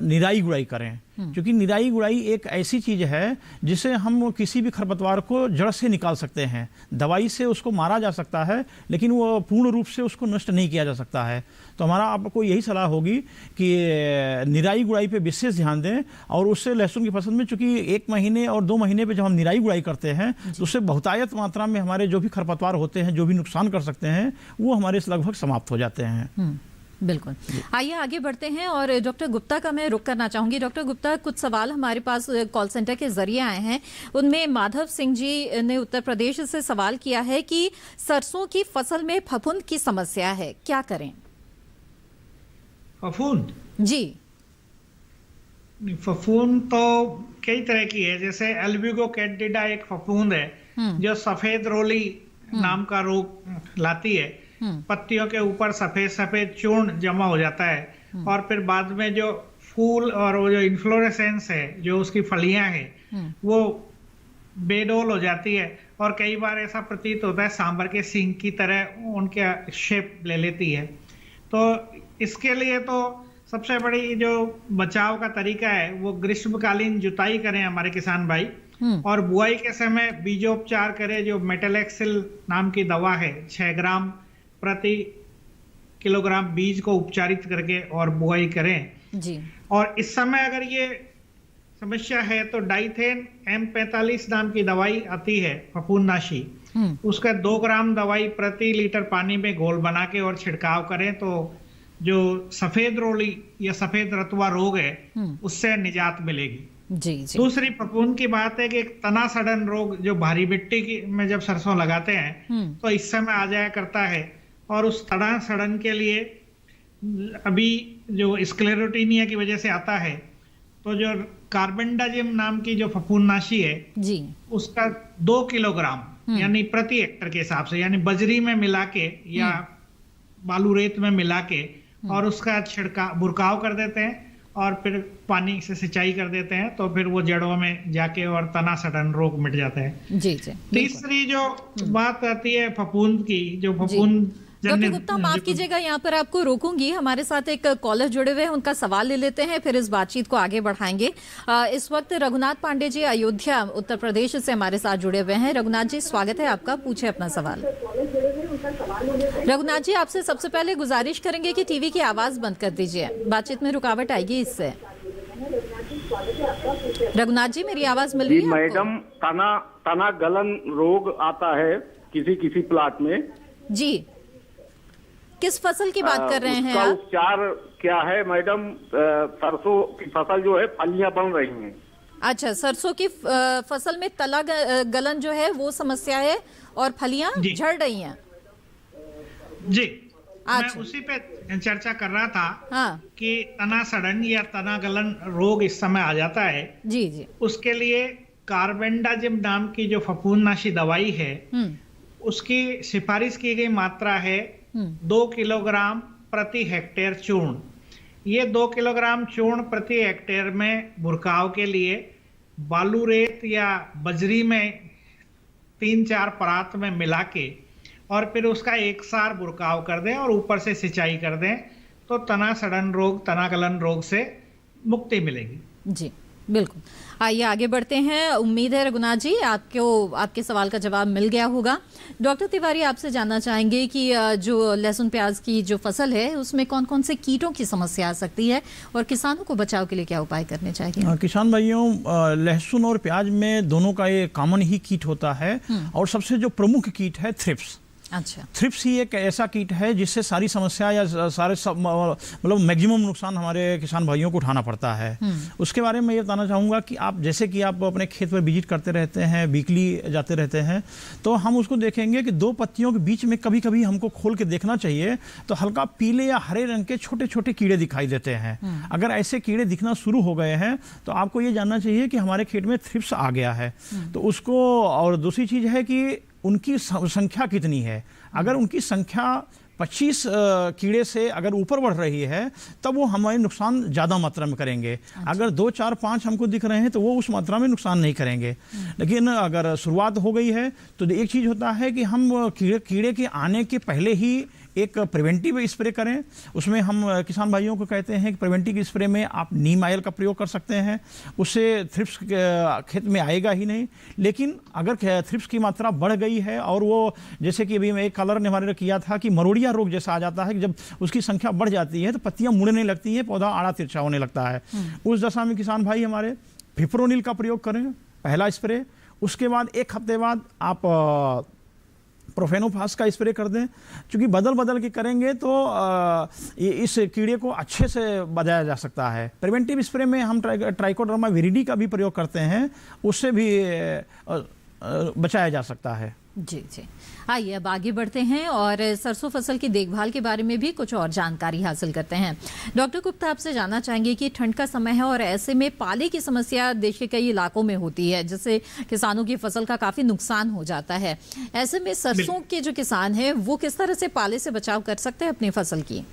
निराई गुड़ाई करें, क्योंकि निराई गुड़ाई एक ऐसी चीज़ है जिसे हम किसी भी खरपतवार को जड़ से निकाल सकते हैं। दवाई से उसको मारा जा सकता है लेकिन वो पूर्ण रूप से उसको नष्ट नहीं किया जा सकता है। तो हमारा आपको यही सलाह होगी कि निराई गुड़ाई पे विशेष ध्यान दें। और उससे लहसुन की फसल में चूंकि 1 महीने और 2 महीने पे जब हम निराई गुड़ाई करते हैं तो उससे बहुतायत मात्रा में हमारे जो भी खरपतवार होते हैं, जो भी नुकसान कर सकते हैं, वो हमारे से लगभग समाप्त हो जाते हैं। बिल्कुल, आइए आगे बढ़ते हैं और डॉक्टर गुप्ता का मैं रुख करना चाहूंगी। डॉक्टर गुप्ता, कुछ सवाल हमारे पास कॉल सेंटर के जरिए आए हैं, उनमें माधव सिंह जी ने उत्तर प्रदेश से सवाल किया है कि सरसों की फसल में फफूंद की समस्या है, क्या करें? फफूंद? जी, फफूंद तो कई तरह की है, जैसे एल्ब्यूगो कैंडिडा एक फफूंद है जो सफेद रोली नाम का रोग लाती है। पत्तियों के ऊपर सफेद सफेद चूर्ण जमा हो जाता है और फिर बाद में जो फूल और वो जो इन्फ्लोरेसेंस है, जो उसकी फलियां हैं, वो बेडोल हो जाती है और कई बार ऐसा प्रतीत होता है सांबर के सींग की तरह उनका शेप ले लेती है। तो इसके लिए तो सबसे बड़ी जो बचाव का तरीका है वो ग्रीष्मकालीन जुताई करें हमारे किसान भाई, और बुआई के समय बीजोपचार करें। जो मेटलेक्सिल नाम की दवा है 6 ग्राम प्रति किलोग्राम बीज को उपचारित करके और बुआई करें जी। और इस समय अगर ये समस्या है तो डाइथेन M45 नाम की दवाई आती है फफूंदनाशी, उसका 2 ग्राम दवाई प्रति लीटर पानी में घोल बना के और छिड़काव करें तो जो सफेद रोली या सफेद रतुआ रोग है उससे निजात मिलेगी। जी। दूसरी फफूंद की बात है कि एक तना सड़न रोग जो भारी मिट्टी में जब सरसों लगाते हैं तो इस समय आ जाया करता है, और उस तना सड़न के लिए अभी जो स्क्लेरोटीनिया की वजह से आता है तो जो कार्बेंडाजिम नाम की जो फफूंदनाशी है जी, उसका 2 किलोग्राम यानी प्रति हेक्टर के हिसाब से, यानी बजरी में मिला के या बालू रेत में मिला के और उसका बुरकाव कर देते हैं और फिर पानी से सिंचाई कर देते हैं, तो फिर वो जड़ों में जाके और तना सड़न रोग मिट जाता है। जी जी। तीसरी जो बात आती है फफूंद की, जो फफूंद डॉक्टर गुप्ता, माफ कीजिएगा, यहाँ पर आपको रोकूंगी। हमारे साथ एक कॉलर जुड़े हुए हैं, उनका सवाल ले लेते हैं, फिर इस बातचीत को आगे बढ़ाएंगे। इस वक्त रघुनाथ पांडे जी अयोध्या उत्तर प्रदेश से हमारे साथ जुड़े हुए हैं। रघुनाथ जी, स्वागत है आपका, पूछे अपना सवाल। रघुनाथ जी, आपसे सबसे पहले गुजारिश करेंगे कि टीवी की आवाज बंद कर दीजिए, बातचीत में रुकावट आएगी इससे। रघुनाथ जी, मेरी आवाज मिल रही है? मैडम, तना गलन रोग आता है किसी प्लाट में जी। किस फसल की बात कर रहे हैं आप? उपचार क्या है मैडम? सरसों की फसल जो है फलियां बन रही हैं। अच्छा, सरसों की फसल में तला गलन जो है वो समस्या है और फलियां झड़ रही हैं। जी, मैं उसी पे चर्चा कर रहा था। हाँ। कि तना सड़न या तना गलन रोग इस समय आ जाता है। जी जी। उसके लिए कार्बेंडाजिम नाम की जो फफूंदनाशी दवाई है, उसकी सिफारिश की गई मात्रा है 2 किलोग्राम प्रति हेक्टेयर चूर्ण। ये 2 किलोग्राम चूर्ण प्रति हेक्टेयर में बुरकाव के लिए बालू रेत या बजरी में 3-4 परात में मिला के और फिर उसका एक सार बुरकाव कर दें और ऊपर से सिंचाई कर दें, तो तना सड़न रोग, तना गलन रोग से मुक्ति मिलेगी। जी बिल्कुल। आइए आगे बढ़ते हैं। उम्मीद है रघुनाथ जी आपको आपके सवाल का जवाब मिल गया होगा। डॉक्टर तिवारी, आपसे जानना चाहेंगे कि जो लहसुन प्याज की जो फसल है उसमें कौन कौन से कीटों की समस्या आ सकती है और किसानों को बचाव के लिए क्या उपाय करने चाहिए? किसान भाइयों, लहसुन और प्याज में दोनों का ये कॉमन ही कीट होता है और सबसे जो प्रमुख कीट है थ्रिप्स। अच्छा, थ्रिप्स ही एक ऐसा कीट है जिससे सारी समस्या या सारे मतलब मैक्सिमम नुकसान हमारे किसान भाइयों को उठाना पड़ता है। उसके बारे में ये बताना चाहूँगा कि आप जैसे कि आप अपने खेत पर विजिट करते रहते हैं, वीकली जाते रहते हैं, तो हम उसको देखेंगे कि 2 पत्तियों के बीच में कभी कभी हमको खोल के देखना चाहिए तो हल्का पीले या हरे रंग के छोटे छोटे कीड़े दिखाई देते हैं। अगर ऐसे कीड़े दिखना शुरू हो गए हैं तो आपको ये जानना चाहिए कि हमारे खेत में थ्रिप्स आ गया है। तो उसको, और दूसरी चीज़ है कि उनकी संख्या कितनी है। अगर उनकी संख्या 25 कीड़े से अगर ऊपर बढ़ रही है तब वो हमारे नुकसान ज़्यादा मात्रा में करेंगे। अच्छा। अगर 2, 4, 5 हमको दिख रहे हैं तो वो उस मात्रा में नुकसान नहीं करेंगे। लेकिन अगर शुरुआत हो गई है तो एक चीज़ होता है कि हम कीड़े के आने के पहले ही एक प्रिवेंटिव स्प्रे करें। उसमें हम किसान भाइयों को कहते हैं कि प्रिवेंटिव स्प्रे में आप नीम ऑयल का प्रयोग कर सकते हैं, उससे थ्रिप्स खेत में आएगा ही नहीं। लेकिन अगर थ्रिप्स की मात्रा बढ़ गई है और वो, जैसे कि अभी मैं एक कलर ने हमारे किया था कि मरोड़िया रोग जैसा आ जाता है कि जब उसकी संख्या बढ़ जाती है तो पत्तियां मुड़ने लगती हैं, पौधा आड़ा तिरछा होने लगता है। उस दशा में किसान भाई हमारे फिप्रोनिल का प्रयोग करें, पहला स्प्रे। उसके बाद 1 हफ्ते बाद आप प्रोफेनोफास का स्प्रे कर दें। क्योंकि बदल के करेंगे तो इस कीड़े को अच्छे से बचाया जा सकता है। प्रिवेंटिव स्प्रे में हम ट्राइकोडर्मा विरिडी का भी प्रयोग करते हैं, उससे भी बचाया जा सकता है। जी जी। आइए अब आगे बढ़ते हैं और सरसों फसल की देखभाल के बारे में भी कुछ और जानकारी हासिल करते हैं। डॉक्टर गुप्ता, आपसे जानना चाहेंगे कि ठंड का समय है और ऐसे में पाले की समस्या देश के कई इलाकों में होती है, जिससे किसानों की फसल का काफी नुकसान हो जाता है। ऐसे में सरसों के जो किसान हैं वो किस तरह से पाले से बचाव कर सकते हैं अपनी फसल की?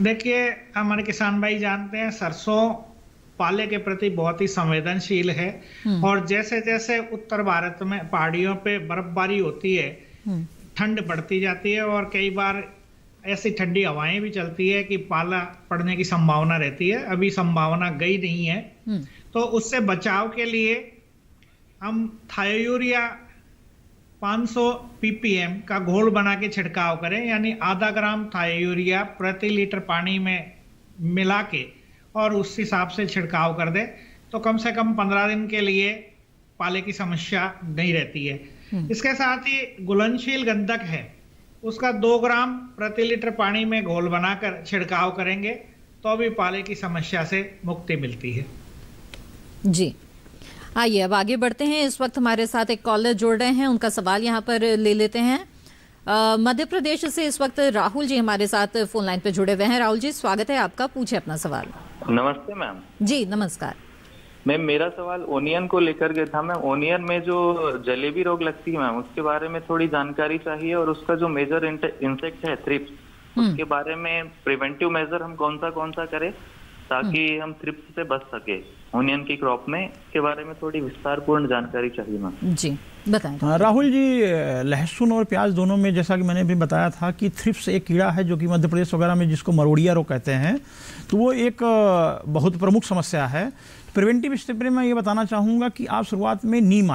देखिए, हमारे किसान भाई जानते हैं सरसों पाले के प्रति बहुत ही संवेदनशील है और जैसे जैसे उत्तर भारत में पहाड़ियों पे बर्फबारी होती है, ठंड बढ़ती जाती है और कई बार ऐसी ठंडी हवाएं भी चलती है कि पाला पड़ने की संभावना रहती है। अभी संभावना गई नहीं है, तो उससे बचाव के लिए हम थायोयूरिया 500 ppm का घोल बना के छिड़काव करें, यानी आधा ग्राम थायोयूरिया प्रति लीटर पानी में मिला के और उस हिसाब से छिड़काव कर दे तो कम से कम 15 दिन के लिए पाले की समस्या नहीं रहती है। इसके साथ ही घुलनशील गंधक है, उसका 2 ग्राम प्रति लीटर पानी में घोल बनाकर छिड़काव करेंगे तो भी पाले की समस्या से मुक्ति मिलती है। जी, आइए अब आगे बढ़ते हैं। इस वक्त हमारे साथ एक कॉलर जुड़ रहे हैं, उनका सवाल यहाँ पर ले लेते हैं। मध्य प्रदेश से इस वक्त राहुल जी हमारे साथ फोन लाइन पे जुड़े हुए हैं। राहुल जी, स्वागत है आपका, पूछे अपना सवाल। नमस्ते मैम। जी नमस्कार मैम, मेरा सवाल ओनियन को लेकर के था। मैं ओनियन में जो जलेबी रोग लगती है मैम, उसके बारे में थोड़ी जानकारी चाहिए और उसका जो मेजर इंसेक्ट है थ्रिप्स, उसके बारे में प्रिवेंटिव मेजर हम कौन सा करें? ताकि हम थ्रिप्स से बच सके ओनियन की क्रॉप में। के बारे में थोड़ी विस्तारपूर्ण जानकारी चाहिए मैम। जी बताएं। राहुल जी, लहसुन और प्याज दोनों में जैसा कि मैंने भी बताया था कि थ्रिप्स एक कीड़ा है जो कि मध्य प्रदेश वगैरह में जिसको मरोड़िया रोग कहते हैं, तो वो एक बहुत प्रमुख समस्या है। प्रिवेंटिव स्टेप में मैं ये बताना चाहूँगा कि आप शुरुआत में नीम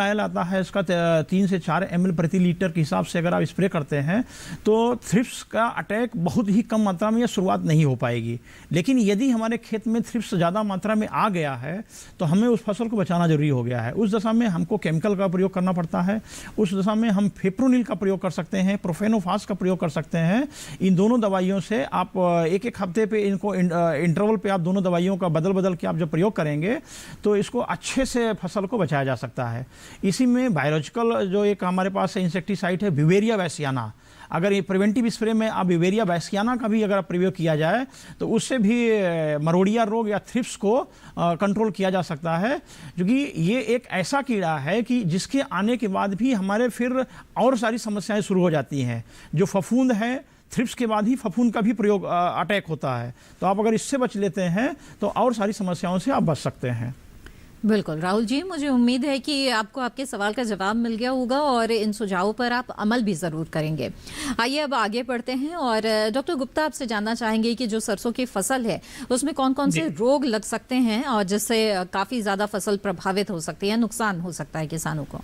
आयल आता है, इसका 3 से 4 ml प्रति लीटर के हिसाब से अगर आप स्प्रे करते हैं तो थ्रिप्स का अटैक बहुत ही कम मात्रा में या शुरुआत नहीं हो पाएगी। लेकिन यदि हमारे खेत में थ्रिप्स ज़्यादा मात्रा में आ गया है तो हमें उस फसल को बचाना जरूरी हो गया है। उस दशा में हमको केमिकल का प्रयोग करना पड़ता है। उस दशा में हम फिप्रोनिल का प्रयोग कर सकते हैं, प्रोफेनोफास का प्रयोग कर सकते हैं। इन दोनों दवाइयों से आप एक हफ्ते पे इनको इंटरवल पे आप दोनों दवाइयों का बदल के आप जब प्रयोग करेंगे तो इसको अच्छे से फसल को बचाया जा सकता है। इसी में बायोलॉजिकल जो एक हमारे पास इंसेक्टिसाइड है बिवेरिया वैसियाना, अगर ये प्रिवेंटिव स्प्रे में आप बिवेरिया वैसियाना का भी अगर प्रयोग किया जाए तो उससे भी मरोड़िया रोग या थ्रिप्स को कंट्रोल किया जा सकता है। क्योंकि ये एक ऐसा कीड़ा है कि जिसके आने के बाद भी हमारे फिर और सारी समस्याएं शुरू हो जाती हैं। जो फफूंद है, थ्रिप्स के बाद ही फफूंद का भी प्रयोग अटैक होता है, तो आप अगर इससे बच लेते हैं तो और सारी समस्याओं से आप बच सकते हैं। बिल्कुल राहुल जी, मुझे उम्मीद है कि आपको आपके सवाल का जवाब मिल गया होगा और इन सुझावों पर आप अमल भी ज़रूर करेंगे। आइए अब आगे बढ़ते हैं और डॉक्टर गुप्ता आपसे जानना चाहेंगे कि जो सरसों की फसल है उसमें कौन कौन से रोग लग सकते हैं और जिससे काफ़ी ज़्यादा फसल प्रभावित हो सकती है, नुकसान हो सकता है किसानों को।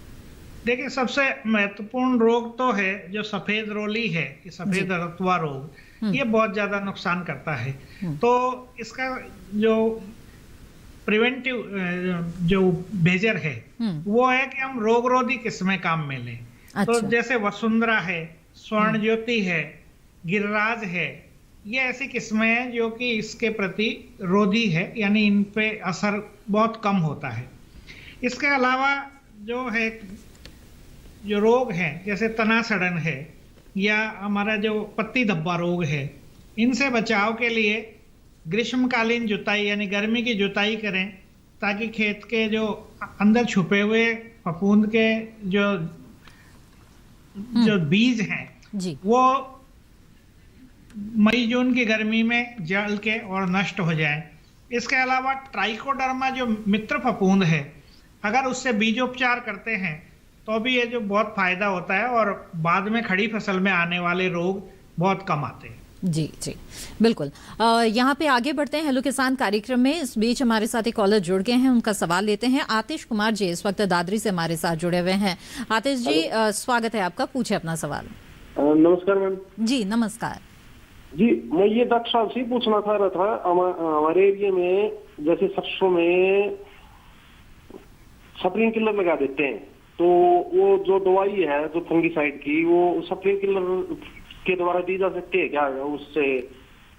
देखिए, सबसे महत्वपूर्ण रोग तो है जो सफ़ेद रोली है, सफ़ेद रतुआ रोग, ये बहुत ज़्यादा नुकसान करता है। तो इसका जो प्रिवेंटिव जो मेजर है वो है कि हम रोगरोधी किस्में काम में लें। तो जैसे वसुंधरा है, स्वर्ण ज्योति है, गिरिराज है, ये ऐसी किस्में हैं जो कि इसके प्रति रोधी है, यानी इन पे असर बहुत कम होता है। इसके अलावा जो है जो रोग हैं जैसे तना सड़न है या हमारा जो पत्ती धब्बा रोग है, इनसे बचाव के लिए ग्रीष्मकालीन जुताई यानी गर्मी की जुताई करें ताकि खेत के जो अंदर छुपे हुए फफूंद के जो बीज हैं वो मई जून की गर्मी में जल के और नष्ट हो जाएं। इसके अलावा ट्राइकोडर्मा जो मित्र फफूंद है, अगर उससे बीजोपचार करते हैं तो भी ये जो बहुत फायदा होता है और बाद में खड़ी फसल में आने वाले रोग बहुत कम आते हैं। जी जी बिल्कुल। यहाँ पे आगे बढ़ते हैं हेलो किसान कार्यक्रम में। इस बीच हमारे साथ एक कॉलर जुड़ गए हैं, उनका सवाल लेते हैं। आतिश कुमार जी इस वक्त दादरी से हमारे साथ जुड़े हुए हैं। आतिश जी स्वागत है आपका, पूछे अपना सवाल। नमस्कार मैम। जी नमस्कार जी, मैं ये डॉक्टर साहब से पूछना चाह रहा था, हमारे एरिया में जैसे सरसों में स्प्रिंग किलर लगा देते हैं, तो वो जो दवाई है जो फंगीसाइड की, वो स्प्रिंग किलर के द्वारा दी जा सकती है क्या? उससे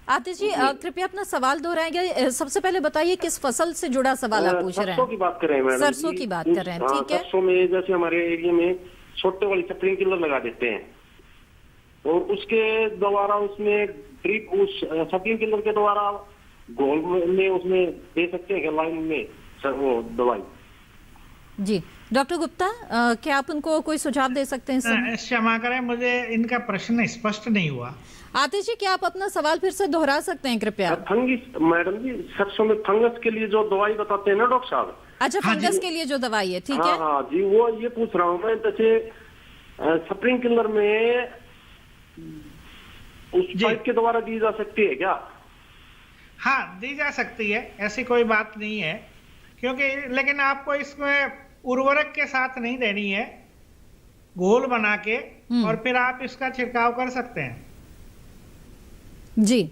आतिश जी कृपया अपना सवाल दोहराएंगे। सबसे पहले बताइए किस फसल से जुड़ा सवाल आप पूछ रहे हैं? सरसों की बात कर रहे हैं मैडम। सरसों की बात कर रहे हैं, ठीक है। सरसों में जैसे हमारे एरिया में छोटे वाली स्प्रिंग किलर लगा देते हैं और उसके द्वारा उसमें ड्रिप उस स्प्रिंग किलर के द्वारा गोल में उसमें दे सकते हैं क्या लाइन में सर वो दवाई? जी डॉक्टर गुप्ता क्या आप उनको कोई सुझाव दे सकते हैं? क्षमा करें, मुझे इनका प्रश्न स्पष्ट नहीं हुआ। आतिश जी क्या आप अपना सवाल फिर से दोहरा सकते हैं कृपया? फंगस मैडम जी, सरसों में फंगस के लिए जो दवाई बताते हैं ना डॉक्टर साहब। अच्छा, फंगस के लिए जो दवाई है, ठीक है। हाँ जी, वो ये पूछ रहा हूँ मैं, जैसे स्प्रिंग किलर में उस पाइप के द्वारा दी जा सकती है क्या? हाँ दी जा सकती है, ऐसी कोई बात नहीं है, क्योंकि लेकिन आपको इसमें उर्वरक के साथ नहीं देनी है, घोल बना के और फिर आप इसका छिड़काव कर सकते हैं। जी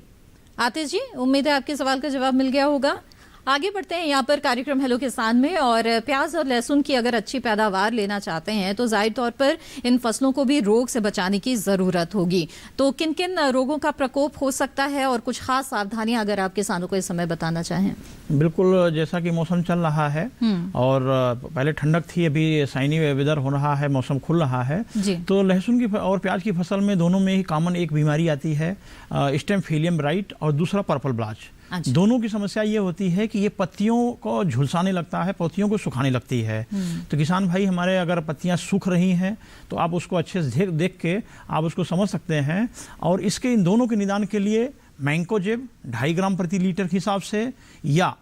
आतिश जी उम्मीद है आपके सवाल का जवाब मिल गया होगा। आगे बढ़ते हैं यहाँ पर कार्यक्रम हेलो किसान में। और प्याज और लहसुन की अगर अच्छी पैदावार लेना चाहते हैं तो जाहिर तौर पर इन फसलों को भी रोग से बचाने की ज़रूरत होगी। तो किन किन रोगों का प्रकोप हो सकता है और कुछ खास सावधानियां अगर आप किसानों को इस समय बताना चाहें? बिल्कुल, जैसा कि मौसम चल रहा है और पहले ठंडक थी, अभी साइनी वेदर हो रहा है, मौसम खुल रहा है, तो लहसुन की और प्याज की फसल में दोनों में ही कॉमन एक बीमारी आती है, स्टेम फिलियम ब्राइट और दूसरा पर्पल ब्लाच। दोनों की समस्या ये होती है कि ये पत्तियों को झुलसाने लगता है, पत्तियों को सुखाने लगती है। तो किसान भाई हमारे अगर पत्तियां सूख रही हैं तो आप उसको अच्छे से देख के आप उसको समझ सकते हैं। और इसके इन दोनों के निदान के लिए मैंकोजेब 2.5 ग्राम प्रति लीटर के हिसाब से, या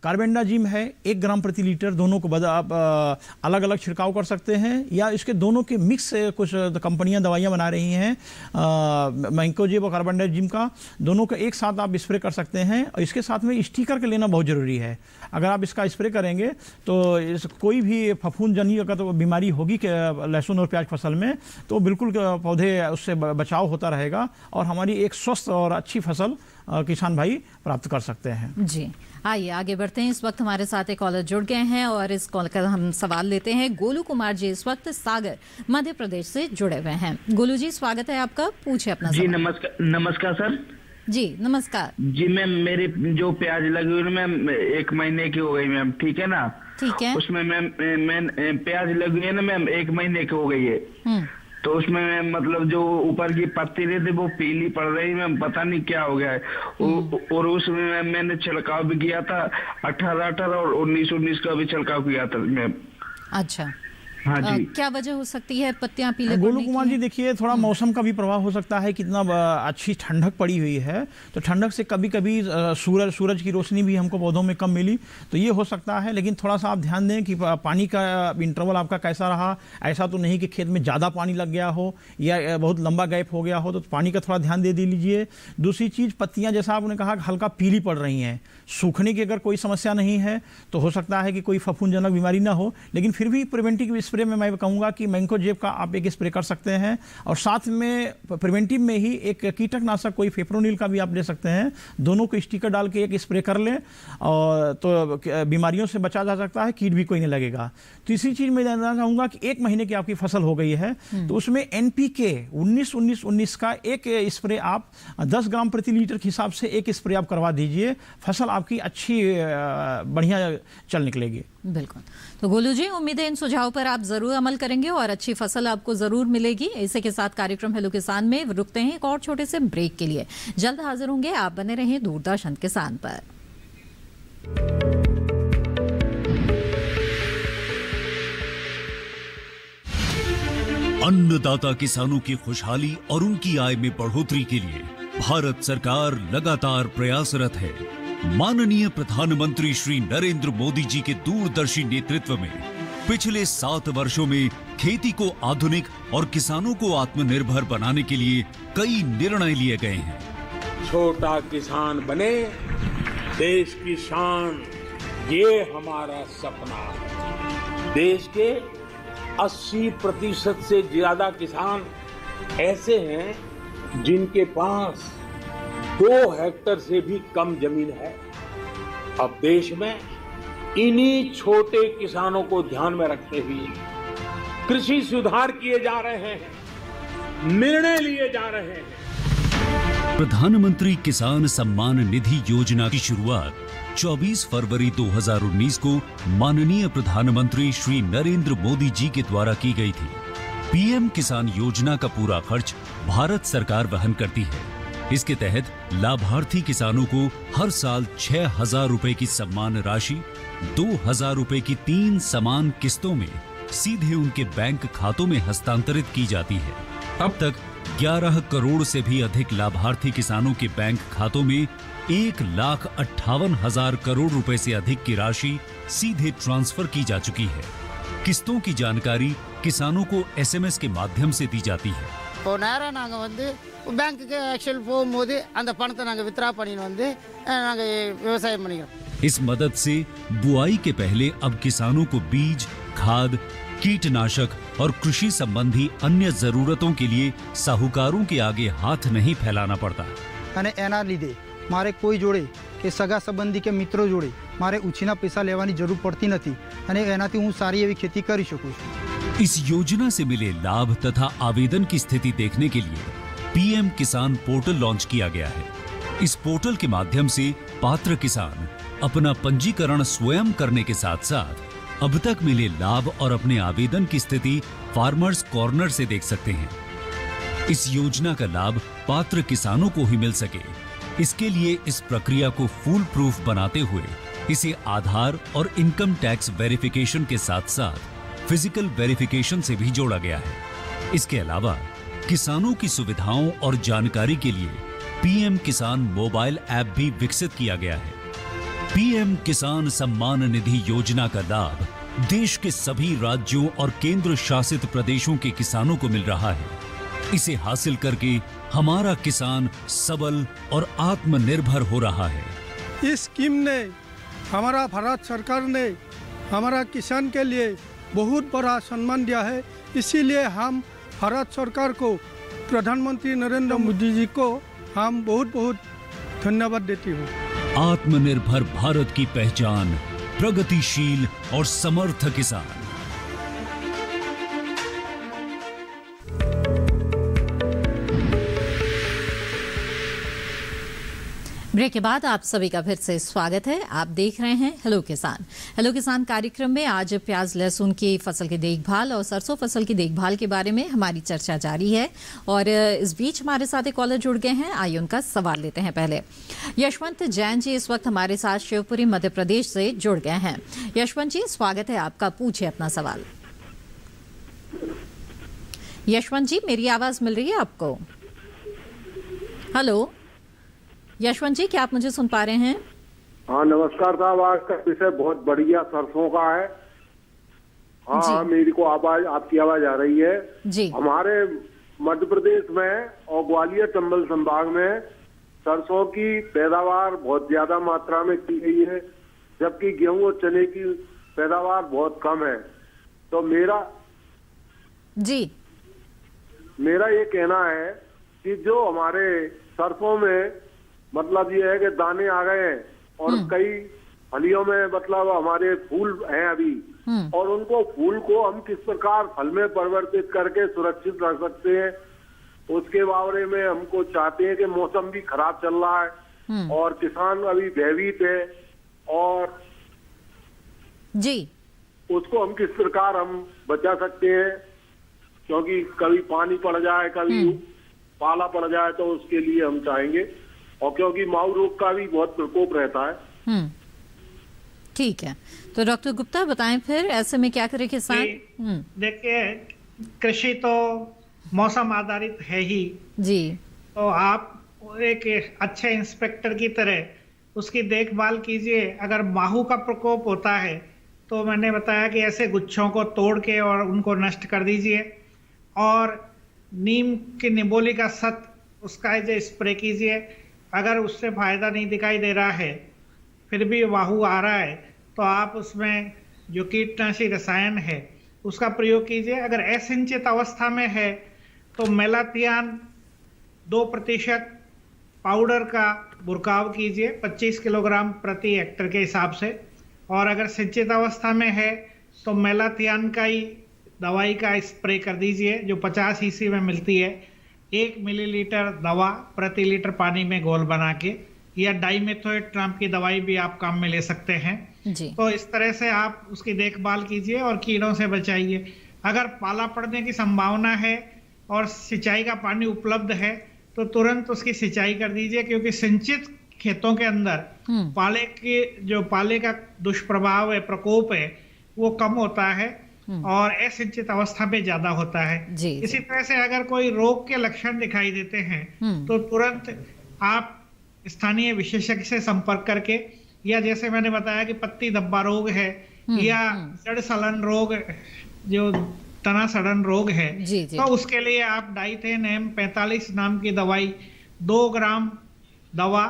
कार्बेंडाजिम है 1 ग्राम प्रति लीटर, दोनों को आप अलग अलग छिड़काव कर सकते हैं, या इसके दोनों के मिक्स कुछ कंपनियां दवाइयां बना रही हैं मैंकोजेब और कार्बेंडाजिम का, दोनों का एक साथ आप स्प्रे कर सकते हैं। और इसके साथ में स्टिकर का लेना बहुत ज़रूरी है। अगर आप इसका स्प्रे करेंगे तो कोई भी फफूंदजन्य अगर तो बीमारी होगी कि लहसुन और प्याज फसल में, तो बिल्कुल पौधे उससे बचाव होता रहेगा और हमारी एक स्वस्थ और अच्छी फसल किसान भाई प्राप्त कर सकते हैं। जी, आइए आगे बढ़ते हैं। इस वक्त हमारे साथ एक कॉलर जुड़ गए हैं और इस कॉल का हम सवाल लेते हैं। गोलू कुमार जी इस वक्त सागर मध्य प्रदेश से जुड़े हुए हैं। गोलू जी, स्वागत है आपका, पूछे अपना जी। सवाल। नमस्कार सर। जी नमस्कार जी मैम, मेरे जो प्याज लगी हुई मैम 1 महीने की हो गई मैम, ठीक है ना? ठीक है। उसमें मैम प्याज लगी है ना मैम 1 महीने की हो गई है, तो उसमें मतलब जो ऊपर की पत्ती रहती वो पीली पड़ रही मैम, पता नहीं क्या हो गया है। और उसमें मैंने छिड़काव भी किया था 18 और 19 का भी छिड़काव किया था मैम। अच्छा, हाँ जी। क्या वजह हो सकती है पत्तियां पीले गोलू कुमार जी, देखिए थोड़ा मौसम का भी प्रभाव हो सकता है। कितना अच्छी ठंडक पड़ी हुई है, तो ठंडक से कभी कभी सूरज की रोशनी भी हमको पौधों में कम मिली, तो ये हो सकता है। लेकिन थोड़ा सा आप ध्यान दें कि पानी का इंटरवल आपका कैसा रहा। ऐसा तो नहीं कि खेत में ज़्यादा पानी लग गया हो या बहुत लंबा गैप हो गया हो, तो पानी का थोड़ा ध्यान दे लीजिए। दूसरी चीज़, पत्तियाँ जैसा आपने कहा हल्का पीली पड़ रही हैं, सूखने की अगर कोई समस्या नहीं है तो हो सकता है कि कोई फफूंदजनक बीमारी ना हो। लेकिन फिर भी प्रिवेंटिव स्प्रे में मैं कहूँगा कि मैंकोजेब का आप एक स्प्रे कर सकते हैं, और साथ में प्रिवेंटिव में ही एक कीटनाशक कोई फेप्रोनिल का भी आप ले सकते हैं। दोनों को स्टिकर डाल के एक स्प्रे कर लें और तो बीमारियों से बचा जा सकता है, कीट भी कोई नहीं लगेगा। तीसरी चीज़ मैं जानना चाहूँगा कि 1 महीने की आपकी फसल हो गई है, तो उसमें NPK 19-19-19 का एक स्प्रे आप 10 ग्राम प्रति लीटर के हिसाब से एक स्प्रे आप करवा दीजिए। फसल आपकी अच्छी बढ़िया चल निकलेगी। बिल्कुल। तो गोलू जी, उम्मीद है इन सुझाव पर आप जरूर अमल करेंगे और अच्छी फसल आपको जरूर मिलेगी। इसी के साथ कार्यक्रम हेलो किसान में रुकते हैं एक और छोटे से ब्रेक के लिए। जल्द हाजिर होंगे, आप बने रहें दूरदर्शन किसान पर। अन्नदाता किसानों की खुशहाली और उनकी आय में बढ़ोतरी के लिए भारत सरकार लगातार प्रयासरत है। माननीय प्रधानमंत्री श्री नरेंद्र मोदी जी के दूरदर्शी नेतृत्व में पिछले 7 वर्षों में खेती को आधुनिक और किसानों को आत्मनिर्भर बनाने के लिए कई निर्णय लिए गए हैं। छोटा किसान बने देश की शान, ये हमारा सपना है। देश के 80% से ज्यादा किसान ऐसे हैं जिनके पास 2 हेक्टेयर से भी कम जमीन है। अब देश में इन्हीं छोटे किसानों को ध्यान में रखते हुए कृषि सुधार किए जा रहे हैं, निर्णय लिए जा रहे हैं। प्रधानमंत्री किसान सम्मान निधि योजना की शुरुआत 24 फरवरी 2019 को माननीय प्रधानमंत्री श्री नरेंद्र मोदी जी के द्वारा की गई थी। पीएम किसान योजना का पूरा खर्च भारत सरकार वहन करती है। इसके तहत लाभार्थी किसानों को हर साल 6,000 रुपए की सम्मान राशि 2,000 रुपए की 3 समान किस्तों में सीधे उनके बैंक खातों में हस्तांतरित की जाती है। अब तक 11 करोड़ से भी अधिक लाभार्थी किसानों के बैंक खातों में 1,58,000 करोड़ रुपए से अधिक की राशि सीधे ट्रांसफर की जा चुकी है। किस्तों की जानकारी किसानों को SMS के माध्यम से दी जाती है। इस मदद से बुआई के पहले अब किसानों को बीज, खाद, कीटनाशक और कृषि संबंधी अन्य जरूरतों के लिए साहूकारों के आगे हाथ नहीं फैलाना पड़ता। मारे कोई जोड़े के सगा संबंधी के मित्रों जोड़े मारे उछीना पैसा लेवानी जरूर पड़ती नहीं अने एनाथी हूँ सारी एवी खेती करी सकूं छूं। इस योजना से मिले लाभ तथा आवेदन की स्थिति देखने के लिए पीएम किसान पोर्टल लॉन्च किया गया है। इस पोर्टल के माध्यम से पात्र किसान अपना पंजीकरण स्वयं करने के साथ साथ अब तक मिले लाभ और अपने आवेदन की स्थिति फार्मर्स कॉर्नर से देख सकते हैं। इस योजना का लाभ पात्र किसानों को ही मिल सके, इसके लिए इस प्रक्रिया को फूल प्रूफ बनाते हुए इसे आधार और इनकम टैक्स वेरिफिकेशन के साथ साथ फिजिकल वेरिफिकेशन से भी जोड़ा गया है। इसके अलावा किसानों की सुविधाओं और जानकारी के लिए पीएम किसान मोबाइल ऐप भी विकसित किया गया है। पीएम किसान सम्मान निधि योजना का लाभ देश के सभी राज्यों और केंद्र शासित प्रदेशों के किसानों को मिल रहा है। इसे हासिल करके हमारा किसान सबल और आत्मनिर्भर हो रहा है। इस स्कीम ने हमारा भारत सरकार ने हमारा किसान के लिए बहुत बड़ा सम्मान दिया है। इसीलिए हम भारत सरकार को, प्रधानमंत्री नरेंद्र मोदी जी को हम बहुत बहुत धन्यवाद देती हूँ। आत्मनिर्भर भारत की पहचान प्रगतिशील और समर्थ किसान। ब्रेक के बाद आप सभी का फिर से स्वागत है। आप देख रहे हैं हेलो किसान। हेलो किसान कार्यक्रम में आज प्याज लहसुन की फसल की देखभाल और सरसों फसल की देखभाल के बारे में हमारी चर्चा जारी है और इस बीच हमारे साथ एक कॉलर जुड़ गए हैं। आइए उनका सवाल लेते हैं। पहले यशवंत जैन जी इस वक्त हमारे साथ शिवपुरी मध्य प्रदेश से जुड़ गए हैं। यशवंत जी स्वागत है आपका, पूछिए अपना सवाल। यशवंत जी मेरी आवाज मिल रही है आपको? हेलो यशवंत जी, क्या आप मुझे सुन पा रहे हैं? हाँ नमस्कार साहब, आज का विषय बहुत बढ़िया सरसों का है। हाँ मेरी को आवाज, आपकी आवाज आ रही है जी। हमारे मध्य प्रदेश में और ग्वालियर चंबल संभाग में सरसों की पैदावार बहुत ज्यादा मात्रा में की गई है, जबकि गेहूं और चने की पैदावार बहुत कम है। तो मेरा ये कहना है कि जो हमारे सरसों में मतलब ये है कि दाने आ गए हैं और कई फलियों में मतलब हमारे फूल हैं अभी, और उनको फूल को हम किस प्रकार फल में परिवर्तित करके सुरक्षित रख सकते हैं, उसके बारे में हमको चाहते हैं कि मौसम भी खराब चल रहा है और किसान अभी भयभीत है, और उसको हम किस प्रकार हम बचा सकते हैं, क्योंकि कभी पानी पड़ जाए, कभी पाला पड़ जाए, तो उसके लिए हम चाहेंगे, और क्योंकि माऊ रोग का भी बहुत प्रकोप रहता है। ठीक है, तो डॉक्टर गुप्ता बताएं फिर ऐसे में क्या करे किसान? देखिए कृषि तो मौसम आधारित है ही जी, तो आप एक अच्छे इंस्पेक्टर की तरह उसकी देखभाल कीजिए। अगर माहू का प्रकोप होता है तो मैंने बताया कि ऐसे गुच्छों को तोड़ के और उनको नष्ट कर दीजिए, और नीम की निबोली का सत उसका जो स्प्रे कीजिए। अगर उससे फायदा नहीं दिखाई दे रहा है, फिर भी माहू आ रहा है, तो आप उसमें जो कीटनाशी रसायन है उसका प्रयोग कीजिए। अगर असिंचित अवस्था में है तो मेलाथियान 2% पाउडर का बुरकाव कीजिए 25 किलोग्राम प्रति हेक्टेयर के हिसाब से, और अगर सिंचित अवस्था में है तो मेलाथियान का ही दवाई का स्प्रे कर दीजिए जो 50 ईसी में मिलती है। 1 मिलीलीटर दवा प्रति लीटर पानी में घोल बना के, या डाइमेथोएट्राम की दवाई भी आप काम में ले सकते हैं जी। तो इस तरह से आप उसकी देखभाल कीजिए और कीड़ों से बचाइए। अगर पाला पड़ने की संभावना है और सिंचाई का पानी उपलब्ध है तो तुरंत उसकी सिंचाई कर दीजिए, क्योंकि सिंचित खेतों के अंदर पाले का दुष्प्रभाव है, प्रकोप है, वो कम होता है और असिंचित अवस्था में ज्यादा होता है जी। इसी तरह से अगर कोई रोग के लक्षण दिखाई देते हैं तो तुरंत आप स्थानीय विशेषज्ञ से संपर्क करके, या जैसे मैंने बताया कि पत्ती धब्बा रोग है या जड़ सड़न रोग, जो तना सड़न रोग है जी। तो उसके लिए आप डाइथेन M45 नाम की दवाई 2 ग्राम दवा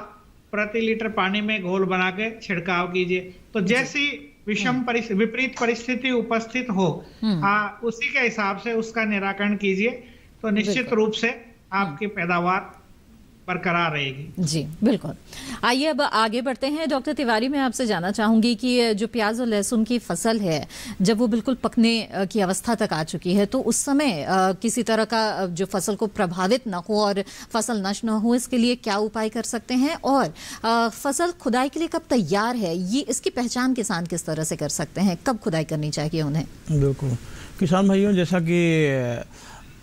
प्रति लीटर पानी में घोल बना के छिड़काव कीजिए। तो जैसी विपरीत परिस्थिति उपस्थित हो उसी के हिसाब से उसका निराकरण कीजिए, तो निश्चित रूप से आपकी पैदावार बरकरार रहेगी। जी बिल्कुल। आइए अब आगे बढ़ते हैं। डॉक्टर तिवारी, मैं आपसे जानना चाहूंगी कि जो प्याज और लहसुन की फसल है, जब वो बिल्कुल पकने की अवस्था तक आ चुकी है, तो उस समय किसी तरह का जो फसल को प्रभावित न हो और फसल नष्ट न हो, इसके लिए क्या उपाय कर सकते हैं, और फसल खुदाई के लिए कब तैयार है, ये इसकी पहचान किसान किस तरह से कर सकते हैं, कब खुदाई करनी चाहिए उन्हें? बिल्कुल किसान भाइयों, जैसा कि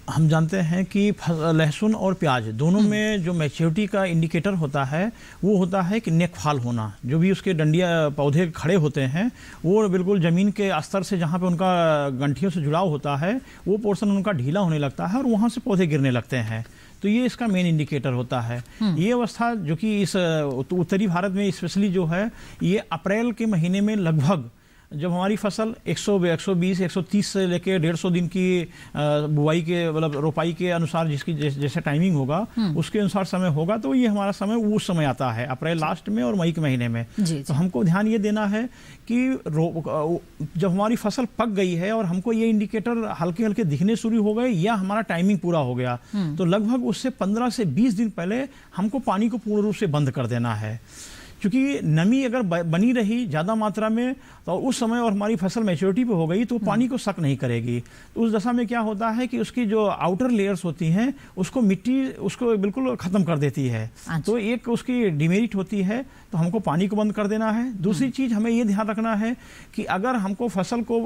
हम जानते हैं कि लहसुन और प्याज दोनों में जो मैच्योरिटी का इंडिकेटर होता है वो होता है कि नेक फाल होना। जो भी उसके डंडिया पौधे खड़े होते हैं वो बिल्कुल ज़मीन के स्तर से, जहाँ पे उनका गंठियों से जुड़ाव होता है, वो पोर्शन उनका ढीला होने लगता है और वहाँ से पौधे गिरने लगते हैं। तो ये इसका मेन इंडिकेटर होता है। ये अवस्था जो कि इस उत्तरी भारत में स्पेशली जो है, ये अप्रैल के महीने में लगभग जब हमारी फसल 120, 130 से लेकर 150 दिन की बुआई के मतलब रोपाई के अनुसार जिसकी जैसे टाइमिंग होगा उसके अनुसार समय होगा, तो ये हमारा समय उस समय आता है अप्रैल लास्ट में और मई के महीने में। तो हमको ध्यान ये देना है कि जब हमारी फसल पक गई है और हमको ये इंडिकेटर हल्के हल्के दिखने शुरू हो गए या हमारा टाइमिंग पूरा हो गया, तो लगभग उससे 15 से 20 दिन पहले हमको पानी को पूर्ण रूप से बंद कर देना है। क्योंकि नमी अगर बनी रही ज़्यादा मात्रा में तो उस समय और हमारी फसल मैच्योरिटी पे हो गई तो पानी को सक नहीं करेगी। तो उस दशा में क्या होता है कि उसकी जो आउटर लेयर्स होती हैं उसको मिट्टी उसको बिल्कुल ख़त्म कर देती है। तो एक उसकी डिमेरिट होती है, तो हमको पानी को बंद कर देना है। दूसरी चीज़ हमें ये ध्यान रखना है कि अगर हमको फसल को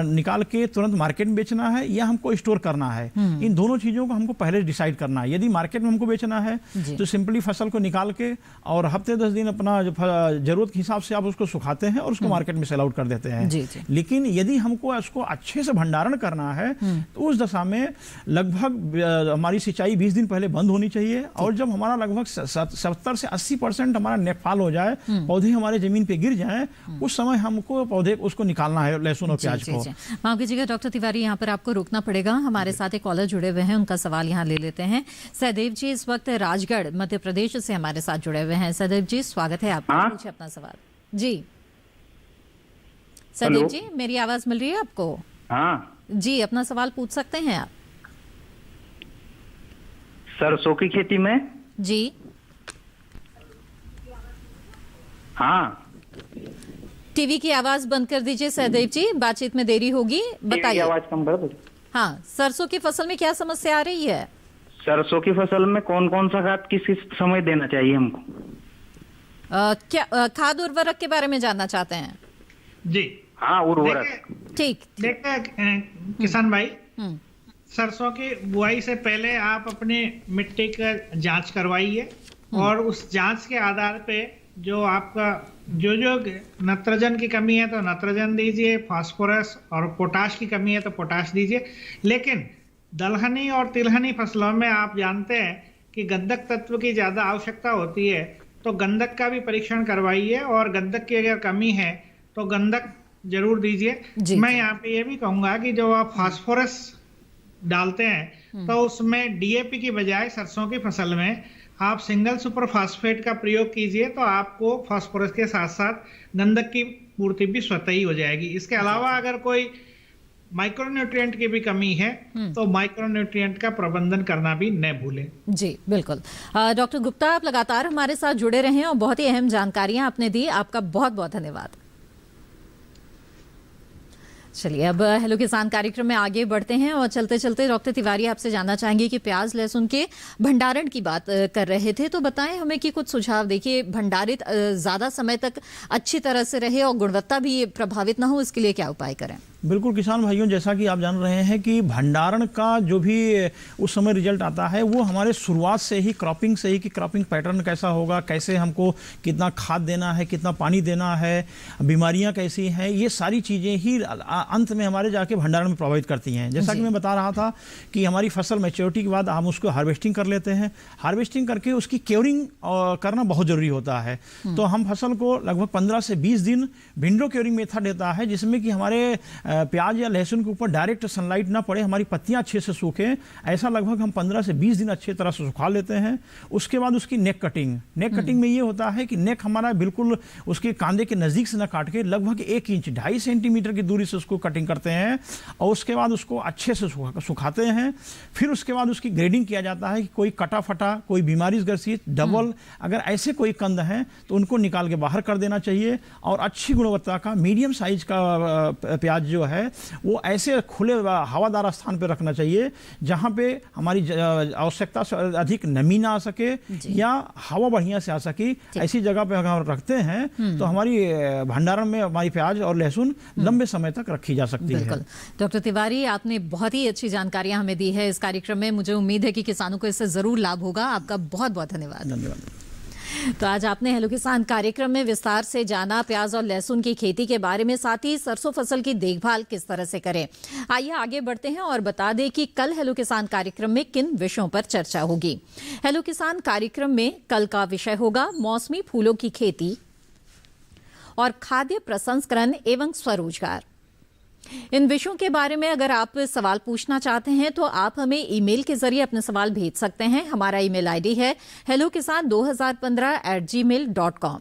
निकाल के तुरंत मार्केट में बेचना है या हमको स्टोर करना है, इन दोनों चीज़ों को हमको पहले डिसाइड करना है। यदि मार्केट में हमको बेचना है तो सिंपली फसल को निकाल के और हफ्ते 10 दिन अपना जरूरत के हिसाब से आप उसको सुखाते हैं और उसको मार्केट में सेल आउट कर देते हैं। लेकिन यदि हमको उसको अच्छे से भंडारण करना है तो उस दशा में लगभग हमारी सिंचाई 20 दिन पहले बंद होनी चाहिए। और जब हमारा लगभग 70 से 80% हमारा नेटफॉल हो जाए, पौधे हमारे जमीन पे गिर जाएं, उस समय हमको पौधे उसको निकालना है, लहसुन और प्याज को। माफ कीजिएगा डॉक्टर तिवारी, यहाँ पर आपको रोकना पड़ेगा। हमारे साथ एक कॉलर जुड़े हुए हैं, उनका सवाल यहाँ ले लेते हैं। सहदेव जी इस वक्त राजगढ़ मध्य प्रदेश से हमारे साथ जुड़े हुए हैं। सहदेव जी स्वागत है आपका, पूछिए अपना सवाल। जी सहदेव जी, मेरी आवाज मिल रही है आपको? हाँ जी, अपना सवाल पूछ सकते हैं आप। सरसों की खेती में जी हाँ। टीवी की आवाज बंद कर दीजिए सहदेव जी, बातचीत में देरी होगी। बताइए। आवाज कम कर दो। हाँ, सरसों की फसल में क्या समस्या आ रही है? सरसों की फसल में कौन कौन सा खाद किस किस समय देना चाहिए हमको? क्या खाद उर्वरक के बारे में जानना चाहते हैं? जी हाँ, उर्वरक। ठीक। देखिए किसान भाई, सरसों की बुआई से पहले आप अपनी मिट्टी का जांच करवाइए और उस जांच के आधार पे जो आपका जो नत्रजन की कमी है तो नत्रजन दीजिए, फास्फोरस और पोटाश की कमी है तो पोटाश दीजिए। लेकिन दलहनी और तिलहनी फसलों में आप जानते हैं कि गंधक तत्व की ज्यादा आवश्यकता होती है, तो गंधक का भी परीक्षण करवाइए और गंधक की अगर कमी है तो गंधक जरूर दीजिए। मैं यहाँ पे ये भी कहूंगा कि जो आप फास्फोरस डालते हैं तो उसमें डीएपी की बजाय सरसों की फसल में आप सिंगल सुपर फास्फेट का प्रयोग कीजिए, तो आपको फास्फोरस के साथ साथ गंधक की पूर्ति भी स्वतः ही हो जाएगी। इसके अलावा अगर कोई माइक्रोन्यूट्रिएंट की भी कमी है तो माइक्रोन्यूट्रिएंट का प्रबंधन करना भी न भूलें। जी बिल्कुल। डॉक्टर गुप्ता, आप लगातार हमारे साथ जुड़े रहे और बहुत ही अहम जानकारियां आपने दी, आपका बहुत बहुत धन्यवाद। चलिए अब हेलो किसान कार्यक्रम में आगे बढ़ते हैं और चलते चलते डॉक्टर तिवारी आपसे जानना चाहेंगे कि प्याज लहसुन के भंडारण की बात कर रहे थे, तो बताएं हमें कि कुछ सुझाव। देखिए, भंडारित ज़्यादा समय तक अच्छी तरह से रहे और गुणवत्ता भी प्रभावित ना हो, इसके लिए क्या उपाय करें? बिल्कुल किसान भाइयों, जैसा कि आप जान रहे हैं कि भंडारण का जो भी उस समय रिजल्ट आता है वो हमारे शुरुआत से ही क्रॉपिंग से ही कि क्रॉपिंग पैटर्न कैसा होगा, कैसे हमको कितना खाद देना है, कितना पानी देना है, बीमारियां कैसी हैं, ये सारी चीज़ें ही अंत में हमारे जाके भंडारण में प्रभावित करती हैं। जैसा कि मैं बता रहा था कि हमारी फसल मैच्योरिटी के बाद हम उसको हार्वेस्टिंग कर लेते हैं। हार्वेस्टिंग करके उसकी क्योरिंग करना बहुत ज़रूरी होता है। तो हम फसल को लगभग 15 से 20 दिन विंडो क्योरिंग मेथड देता है, जिसमें कि हमारे प्याज या लहसुन के ऊपर डायरेक्ट सनलाइट ना पड़े, हमारी पत्तियां अच्छे से सूखे, ऐसा लगभग हम 15 से 20 दिन अच्छे तरह से सुखा लेते हैं। उसके बाद उसकी नेक कटिंग में ये होता है कि नेक हमारा बिल्कुल उसके कांधे के नज़दीक से ना काट के लगभग 1 इंच 2.5 सेंटीमीटर की दूरी से उसको कटिंग करते हैं और उसके बाद उसको अच्छे से सुखाते हैं। फिर उसके बाद उसकी ग्रेडिंग किया जाता है कि कोई कटा फटा, कोई बीमारी ग्रसित, डबल अगर ऐसे कोई कंद हैं तो उनको निकाल के बाहर कर देना चाहिए और अच्छी गुणवत्ता का मीडियम साइज का प्याज जो है वो ऐसे खुले हवादार स्थान पर रखना चाहिए जहां पे हमारी आवश्यकता से अधिक नमी ना आ सके या हवा बढ़िया से आ सके। ऐसी जगह पे अगर हम रखते हैं तो हमारी भंडारण में हमारी प्याज और लहसुन लंबे समय तक रखी जा सकती है। डॉक्टर तिवारी, आपने बहुत ही अच्छी जानकारियां हमें दी है इस कार्यक्रम में। मुझे उम्मीद है कि किसानों को इससे जरूर लाभ होगा। आपका बहुत बहुत धन्यवाद। तो आज आपने हेलो किसान कार्यक्रम में विस्तार से जाना प्याज और लहसुन की खेती के बारे में, साथ ही सरसों फसल की देखभाल किस तरह से करें। आइए आगे बढ़ते हैं और बता दें कि कल हेलो किसान कार्यक्रम में किन विषयों पर चर्चा होगी। हेलो किसान कार्यक्रम में कल का विषय होगा मौसमी फूलों की खेती और खाद्य प्रसंस्करण एवं स्वरोजगार। इन विषयों के बारे में अगर आप सवाल पूछना चाहते हैं तो आप हमें ईमेल के जरिए अपने सवाल भेज सकते हैं। हमारा ईमेल आईडी है hellokisan2015@gmail.com।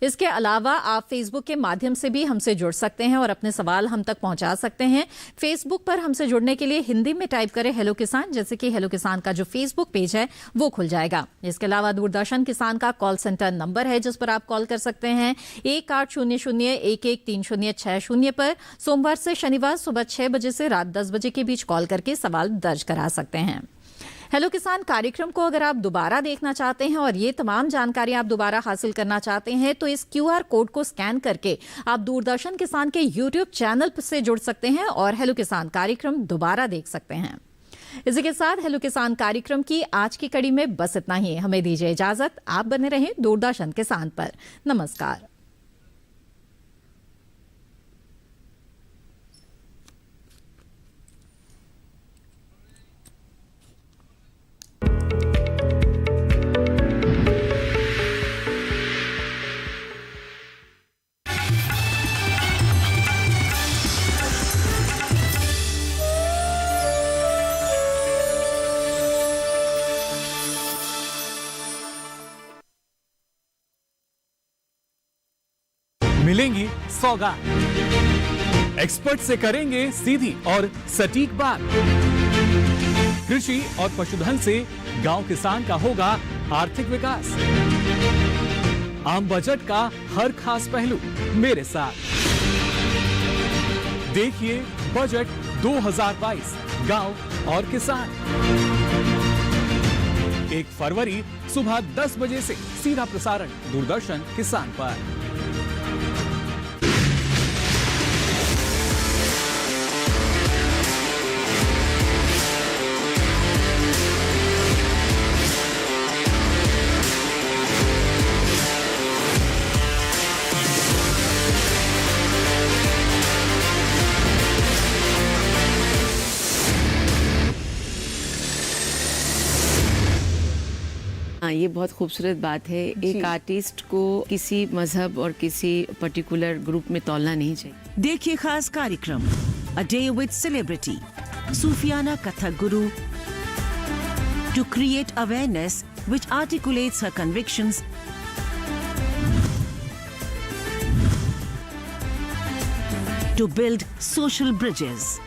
इसके अलावा आप फेसबुक के माध्यम से भी हमसे जुड़ सकते हैं और अपने सवाल हम तक पहुंचा सकते हैं। फेसबुक पर हमसे जुड़ने के लिए हिंदी में टाइप करें हेलो किसान, जैसे कि हेलो किसान का जो फेसबुक पेज है वो खुल जाएगा। इसके अलावा दूरदर्शन किसान का कॉल सेंटर नंबर है जिस पर आप कॉल कर सकते हैं 1800-113060 पर। सोमवार से शनिवार सुबह 6 बजे से रात 10 बजे के बीच कॉल करके सवाल दर्ज करा सकते हैं। हेलो किसान कार्यक्रम को अगर आप दोबारा देखना चाहते हैं और ये तमाम जानकारी आप दोबारा हासिल करना चाहते हैं तो इस QR कोड को स्कैन करके आप दूरदर्शन किसान के YouTube चैनल से जुड़ सकते हैं और हेलो किसान कार्यक्रम दोबारा देख सकते हैं। इसी के साथ हेलो किसान कार्यक्रम की आज की कड़ी में बस इतना ही। हमें दीजिए इजाजत, आप बने रहें दूरदर्शन किसान पर। नमस्कार। मिलेंगी सौगात, एक्सपर्ट से करेंगे सीधी और सटीक बात। कृषि और पशुधन से गांव किसान का होगा आर्थिक विकास। आम बजट का हर खास पहलू मेरे साथ देखिए बजट 2022 गांव और किसान। 1 फरवरी सुबह 10 बजे से सीधा प्रसारण दूरदर्शन किसान पर। ये बहुत खूबसूरत बात है। एक आर्टिस्ट को किसी मजहब और किसी पर्टिकुलर ग्रुप में तौलना नहीं चाहिए। देखिए खास कार्यक्रम अ डे विद सेलिब्रिटी, सूफियाना Kathak guru to create awareness which articulates her convictions to build social bridges.